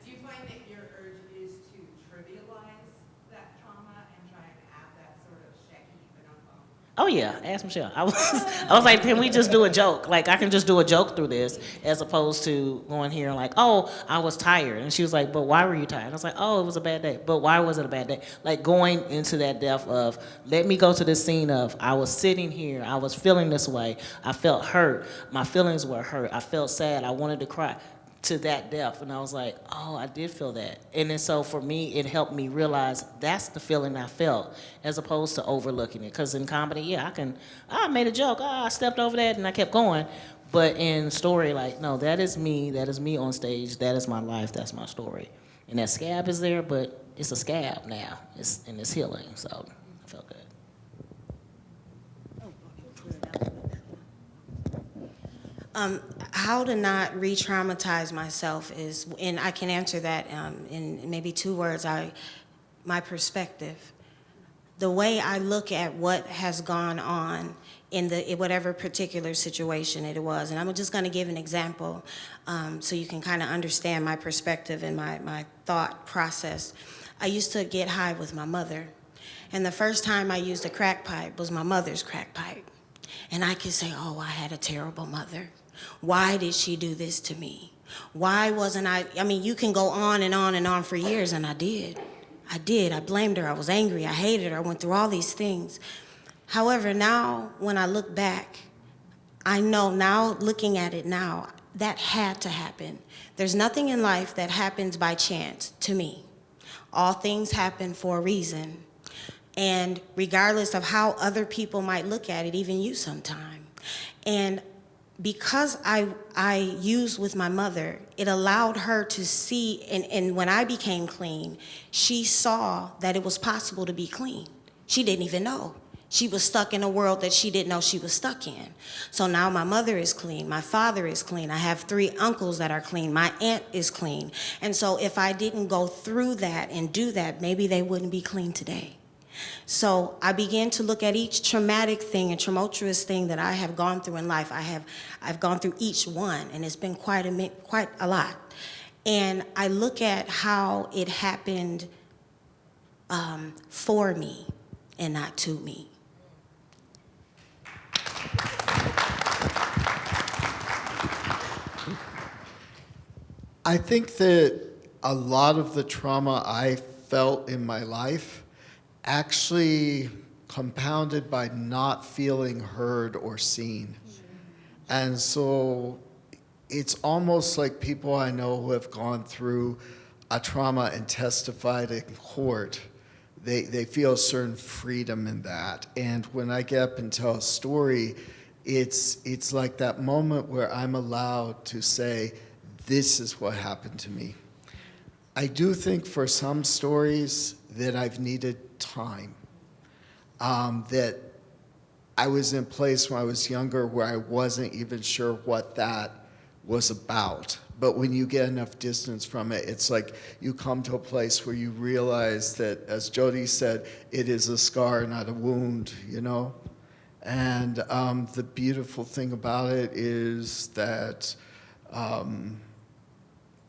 do you find that your urge is to trivialize that trauma and try and add that sort of shaky phenomenon? Oh yeah, ask Michelle. I was like, can we just do a joke? Like I can just do a joke through this, as opposed to going here and like, oh, I was tired, and she was like, but why were you tired? I was like, oh, it was a bad day. But why was it a bad day? Like going into that depth of, let me go to this scene of, I was sitting here, I was feeling this way, I felt hurt, my feelings were hurt, I felt sad, I wanted to cry. To that depth, and I was like, oh, I did feel that. And then so for me, it helped me realize that's the feeling I felt, as opposed to overlooking it. Because in comedy, yeah, I made a joke, I stepped over that, and I kept going. But in story, like, no, that is me on stage, that is my life, that's my story. And that scab is there, but it's a scab now, it's healing, so I felt good. How to not re-traumatize myself is, and I can answer that in maybe 2 words, my perspective. The way I look at what has gone on in whatever particular situation it was. And I'm just gonna give an example so you can kind of understand my perspective and my thought process. I used to get high with my mother. And the first time I used a crack pipe was my mother's crack pipe. And I could say, oh, I had a terrible mother. Why did she do this to me? Why wasn't I mean, you can go on and on and on for years, and I did. I blamed her. I was angry. I hated her. I went through all these things. However, now when I look back, I know now, looking at it now, that had to happen. There's nothing in life that happens by chance to me. All things happen for a reason. And regardless of how other people might look at it, even you sometime. And because I used with my mother, it allowed her to see, and when I became clean, she saw that it was possible to be clean. She didn't even know. She was stuck in a world that she didn't know she was stuck in. So now my mother is clean, my father is clean, I have 3 uncles that are clean, my aunt is clean. And so if I didn't go through that and do that, maybe they wouldn't be clean today. So I began to look at each traumatic thing and tumultuous thing that I have gone through in life. I've gone through each one, and it's been quite a lot. And I look at how it happened for me and not to me. I think that a lot of the trauma I felt in my life actually compounded by not feeling heard or seen. And so it's almost like people I know who have gone through a trauma and testified in court, they feel a certain freedom in that. And when I get up and tell a story, it's like that moment where I'm allowed to say, this is what happened to me. I do think for some stories that I've needed time, that I was in a place when I was younger where I wasn't even sure what that was about. But when you get enough distance from it, it's like you come to a place where you realize that, as Jody said, it is a scar, not a wound, you know? And the beautiful thing about it is that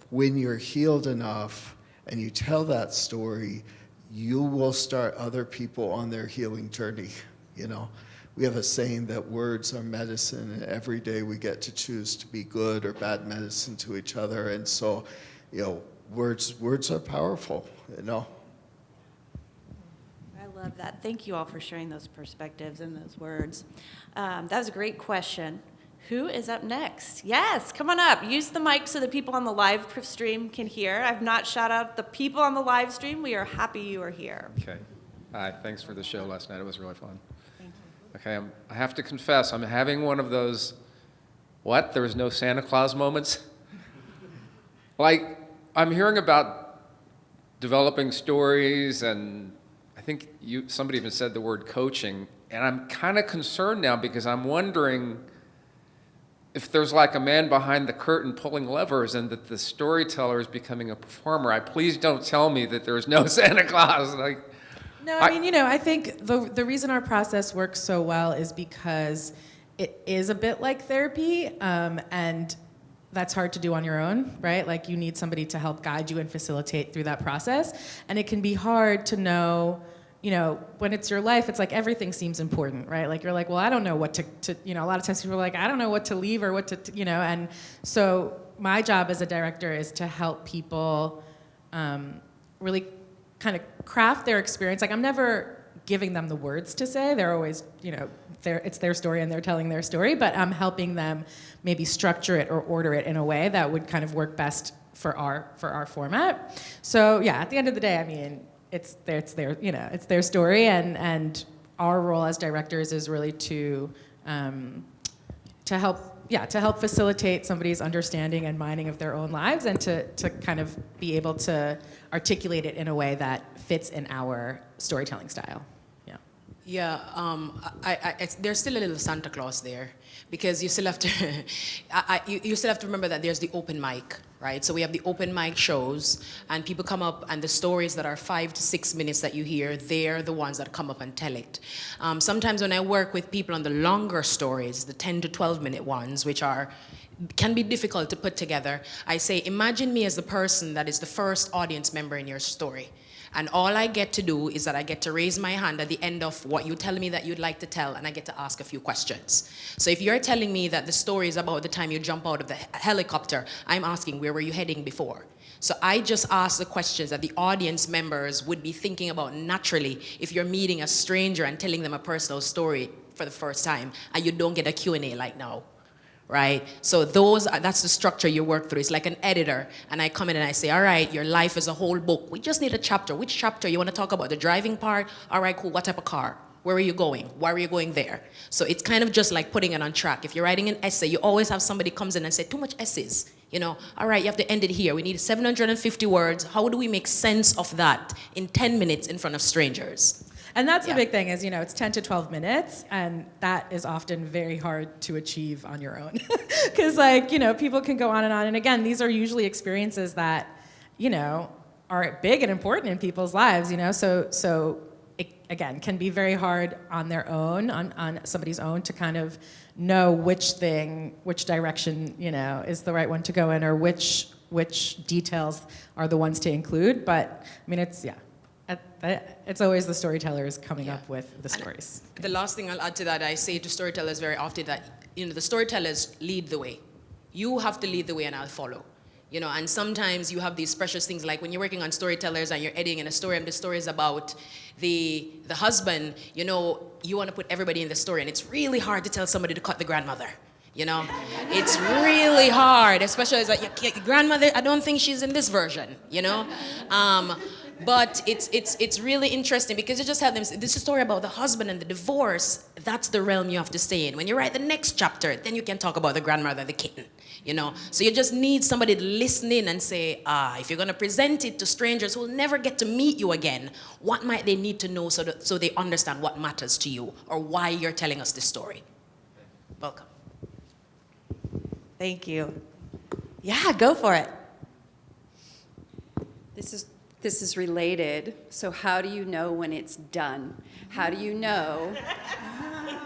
when you're healed enough and you tell that story, you will start other people on their healing journey, you know? We have a saying that words are medicine, and every day we get to choose to be good or bad medicine to each other. And so, you know, words are powerful, you know? I love that. Thank you all for sharing those perspectives and those words. That was a great question. Who is up next? Yes, come on up. Use the mic so the people on the live stream can hear. I've not shout out the people on the live stream. We are happy you are here. Okay. Hi, thanks for the show last night. It was really fun. Okay, I have to confess, I'm having one of those, what, there was no Santa Claus moments? Like, I'm hearing about developing stories, and I think somebody even said the word coaching, and I'm kind of concerned now because I'm wondering if there's like a man behind the curtain pulling levers and that the storyteller is becoming a performer. Please don't tell me that there's no Santa Claus. Like, no, I mean, you know, I think the reason our process works so well is because it is a bit like therapy, and that's hard to do on your own, right? Like, you need somebody to help guide you and facilitate through that process. And it can be hard to know, you know, when it's your life, it's like everything seems important, right? Like, you're like, well, I don't know what to you know, a lot of times people are like, I don't know what to leave or what to, you know, and so my job as a director is to help people really kind of craft their experience. Like, I'm never giving them the words to say. They're always, you know, it's their story and they're telling their story, but I'm helping them maybe structure it or order it in a way that would kind of work best for our format. So yeah, at the end of the day, I mean, it's their, you know, it's their story, and our role as directors is really to help facilitate somebody's understanding and mining of their own lives, and to kind of be able to articulate it in a way that fits in our storytelling style. Yeah. Yeah, there's still a little Santa Claus there, because you still have to, you still have to remember that there's the open mic, right? So we have the open mic shows, and people come up, and the stories that are 5 to 6 minutes that you hear, they're the ones that come up and tell it. Sometimes when I work with people on the longer stories, the 10 to 12 minute ones, which can be difficult to put together, I say, imagine me as the person that is the first audience member in your story. And all I get to do is that I get to raise my hand at the end of what you tell me that you'd like to tell, and I get to ask a few questions. So if you're telling me that the story is about the time you jump out of the helicopter, I'm asking, where were you heading before? So I just ask the questions that the audience members would be thinking about naturally if you're meeting a stranger and telling them a personal story for the first time, and you don't get a Q&A like now. Right? So that's the structure you work through. It's like an editor, and I come in and I say, all right, your life is a whole book. We just need a chapter. Which chapter? You want to talk about the driving part? All right, cool. What type of car? Where are you going? Why were you going there? So it's kind of just like putting it on track. If you're writing an essay, you always have somebody comes in and say, too much essays. You know, all right, you have to end it here. We need 750 words. How do we make sense of that in 10 minutes in front of strangers? And that's the big thing is, it's 10 to 12 minutes, and that is often very hard to achieve on your own. Because, people can go on. And again, these are usually experiences that, are big and important in people's lives, So it, again, can be very hard on their own, on somebody's own, to kind of know which direction, is the right one to go in, or which details are the ones to include. But, it's always the storytellers coming up with the stories. The last thing I'll add to that, I say to storytellers very often that, the storytellers lead the way. You have to lead the way and I'll follow. And sometimes you have these precious things, like when you're working on storytellers and you're editing a story, and the story is about the husband, you want to put everybody in the story, and it's really hard to tell somebody to cut the grandmother. It's really hard, especially as your grandmother, I don't think she's in this version, But it's really interesting because you just have them. This is a story about the husband and the divorce. That's the realm you have to stay in. When you write the next chapter, then you can talk about the grandmother, the kitten. So you just need somebody to listen in and say, if you're going to present it to strangers who will never get to meet you again, what might they need to know so they understand what matters to you or why you're telling us this story? Welcome. Thank you. Yeah, go for it. This is related. So how do you know when it's done? How do you know?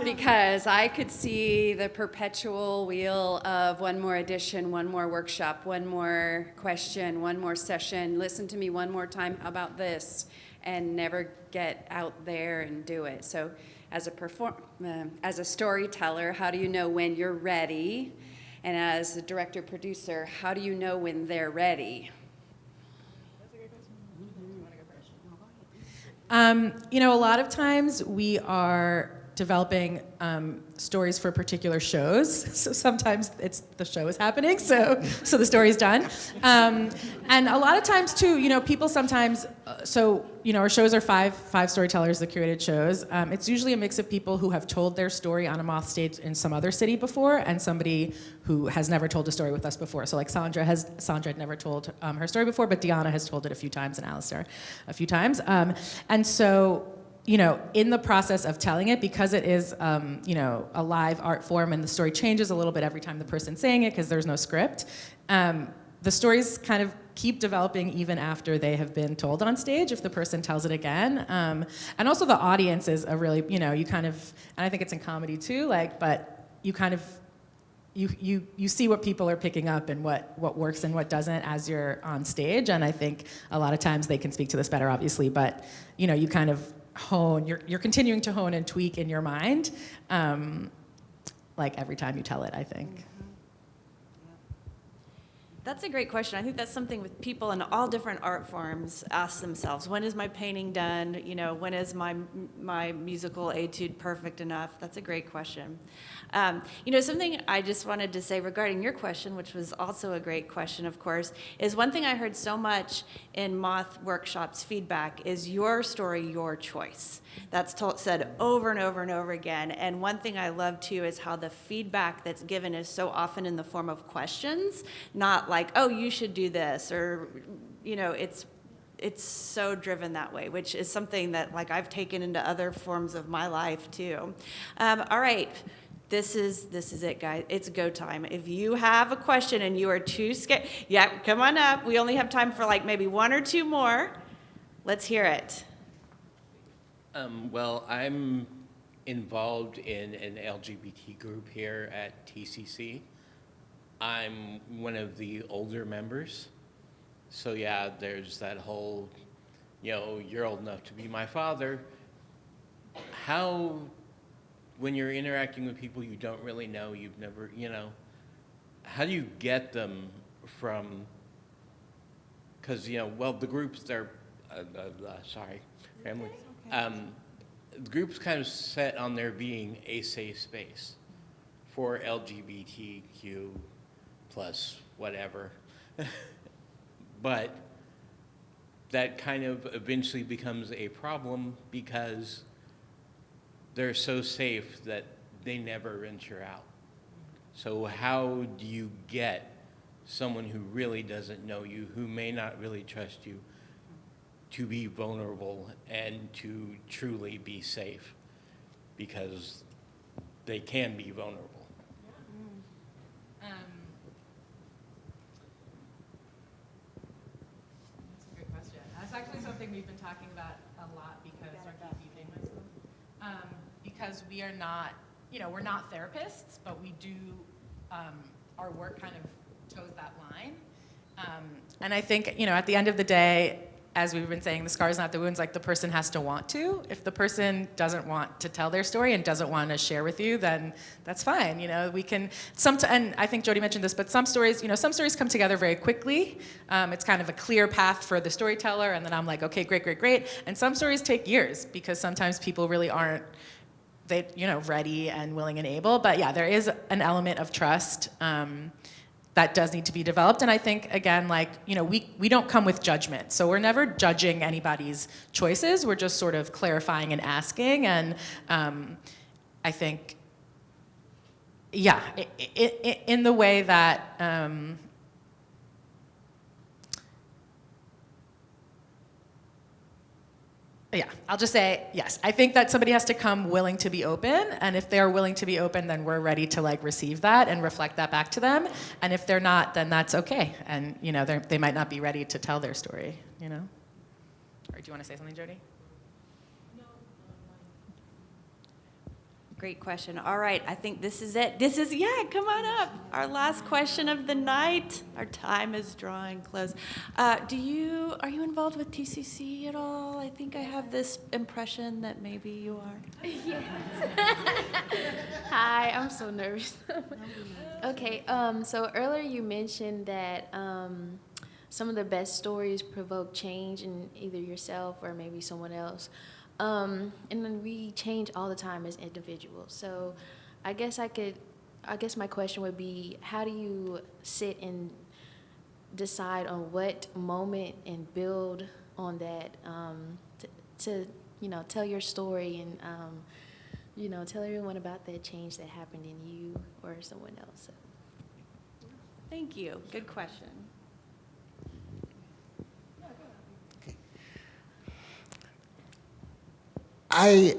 Because I could see the perpetual wheel of one more edition, one more workshop, one more question, one more session, listen to me one more time, how about this? And never get out there and do it. So as a storyteller, how do you know when you're ready? And as a director-producer, how do you know when they're ready? A lot of times we are developing stories for particular shows. So sometimes the show is happening, so the story's done. And a lot of times too, people sometimes, our shows are five storytellers, the curated shows. It's usually a mix of people who have told their story on a Moth stage in some other city before, and somebody who has never told a story with us before. So like Sandra had never told her story before, but Deonna has told it a few times, and Alistair a few times. And so, in the process of telling it, because it is, a live art form and the story changes a little bit every time the person's saying it because there's no script, the stories kind of keep developing even after they have been told on stage if the person tells it again. And also the audience is a really, you kind of, and I think it's in comedy too, but you kind of, you see what people are picking up and what works and what doesn't as you're on stage. And I think a lot of times they can speak to this better, obviously, but, you kind of hone, you're continuing to hone and tweak in your mind, like every time you tell it, I think. That's a great question. I think that's something with people in all different art forms ask themselves. When is my painting done? When is my musical etude perfect enough? That's a great question. Something I just wanted to say regarding your question, which was also a great question, of course, is one thing I heard so much in Moth workshops feedback is your story, your choice. That's said over and over and over again. And one thing I love too is how the feedback that's given is so often in the form of questions, not like, oh, you should do this, or, it's so driven that way, which is something that I've taken into other forms of my life too. All right. This is it, guys. It's go time. If you have a question and you are too scared, come on up. We only have time for maybe one or two more. Let's hear it. Well, I'm involved in an LGBT group here at TCC. I'm one of the older members. So yeah, there's that whole, you're old enough to be my father. How, when you're interacting with people you don't really know, you've never, how do you get them from, because, the groups, they're, sorry, family. The group's kind of set on there being a safe space for LGBTQ plus whatever. But that kind of eventually becomes a problem because they're so safe that they never venture out. So how do you get someone who really doesn't know you, who may not really trust you, to be vulnerable and to truly be safe? Because they can be vulnerable. That's a good question. That's actually something we've been talking about a lot because we are not, we're not therapists, but we do, our work kind of toes that line. And I think, at the end of the day, as we've been saying, the scars, not the wounds, like the person has to want to. If the person doesn't want to tell their story and doesn't want to share with you, then that's fine. We can, and I think Jody mentioned this, but some stories come together very quickly. It's kind of a clear path for the storyteller, and then I'm like, okay, great. And some stories take years because sometimes people really aren't, ready and willing and able. But yeah, there is an element of trust that does need to be developed. And I think, again, we don't come with judgment. So we're never judging anybody's choices. We're just sort of clarifying and asking. And I think, in the way that, I'll just say, yes, I think that somebody has to come willing to be open, and if they're willing to be open, then we're ready to receive that and reflect that back to them, and if they're not, then that's okay, and they might not be ready to tell their story, Or do you want to say something, Jody? Great question. All right, I think this is it. Come on up. Our last question of the night. Our time is drawing close. Are you involved with TCC at all? I think I have this impression that maybe you are. Yes. Hi, I'm so nervous. Okay, so earlier you mentioned that some of the best stories provoke change in either yourself or maybe someone else. And then we change all the time as individuals. So I guess my question would be, how do you sit and decide on what moment and build on that to tell your story and tell everyone about that change that happened in you or someone else? So. Thank you. Good question. I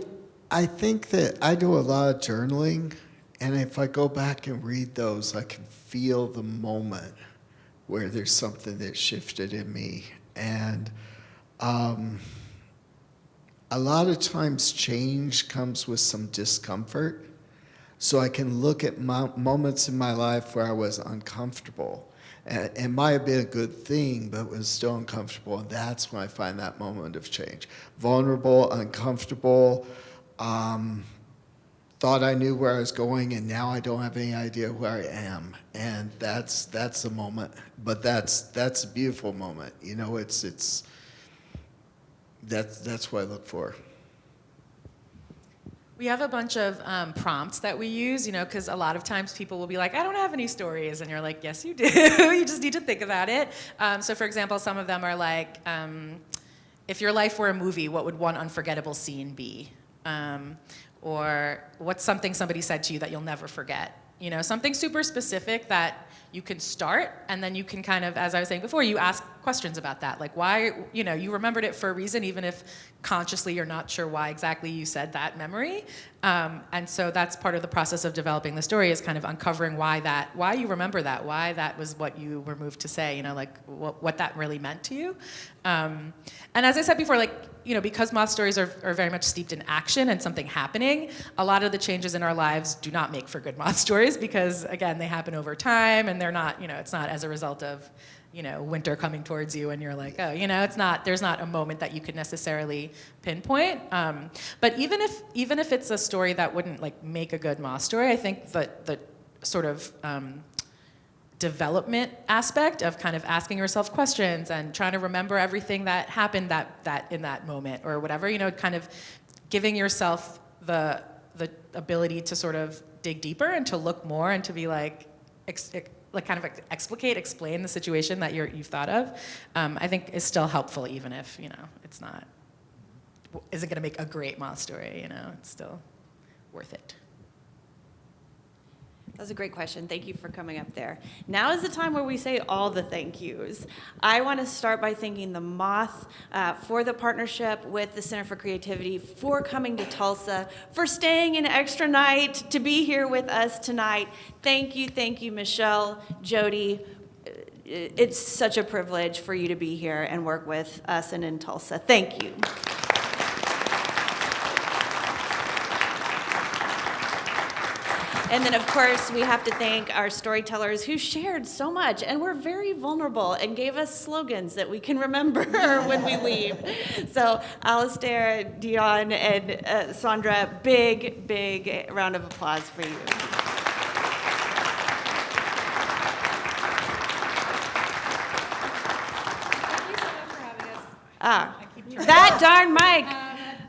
think that I do a lot of journaling, and if I go back and read those, I can feel the moment where there's something that shifted in me. And a lot of times change comes with some discomfort. So I can look at moments in my life where I was uncomfortable. And it might have been a good thing, but it was still uncomfortable. And that's when I find that moment of change. Vulnerable, uncomfortable, thought I knew where I was going, and now I don't have any idea where I am. And that's the moment. But that's a beautiful moment. That's what I look for. We have a bunch of prompts that we use, because a lot of times people will be like, I don't have any stories. And you're like, yes, you do. You just need to think about it. So for example, some of them are like, if your life were a movie, what would one unforgettable scene be? Or what's something somebody said to you that you'll never forget? Something super specific that you can start, and then you can kind of, as I was saying before, you ask questions about that. Like why, you remembered it for a reason, even if consciously you're not sure why exactly you said that memory. And so that's part of the process of developing the story, is kind of uncovering why you remember that, why that was what you were moved to say, what that really meant to you. And as I said before, because Moth stories are very much steeped in action and something happening, a lot of the changes in our lives do not make for good Moth stories because, again, they happen over time and they're not, it's not as a result of, winter coming towards you, and you're like, oh, there's not a moment that you could necessarily pinpoint. But even if it's a story that wouldn't like make a good moth story, I think the sort of development aspect of kind of asking yourself questions and trying to remember everything that happened that in that moment or whatever, kind of giving yourself the ability to sort of dig deeper and to look more and to be like explain the situation that you've thought of, I think is still helpful, even if isn't going to make a great moth story. It's still worth it. That was a great question. Thank you for coming up there. Now is the time where we say all the thank yous. I want to start by thanking the Moth for the partnership with the Center for Creativity, for coming to Tulsa, for staying an extra night to be here with us tonight. Thank you, Michelle, Jody. It's such a privilege for you to be here and work with us and in Tulsa. Thank you. And then, of course, we have to thank our storytellers who shared so much and were very vulnerable and gave us slogans that we can remember when we leave. So, Alistair, Deonna, and Sandra, big round of applause for you. Thank you so much for having us. That darn mic.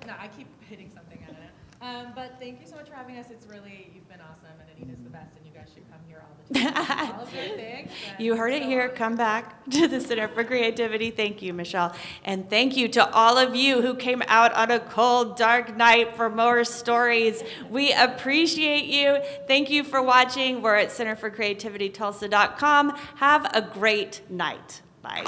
No, I keep hitting something on it. But thank you so much for having us. You've been awesome, and Anita's the best, and you guys should come here all the time. All of your things. You heard it here. Come back to the Center for Creativity. Thank you, Michelle. And thank you to all of you who came out on a cold, dark night for more stories. We appreciate you. Thank you for watching. We're at centerforcreativitytulsa.com. Have a great night. Bye.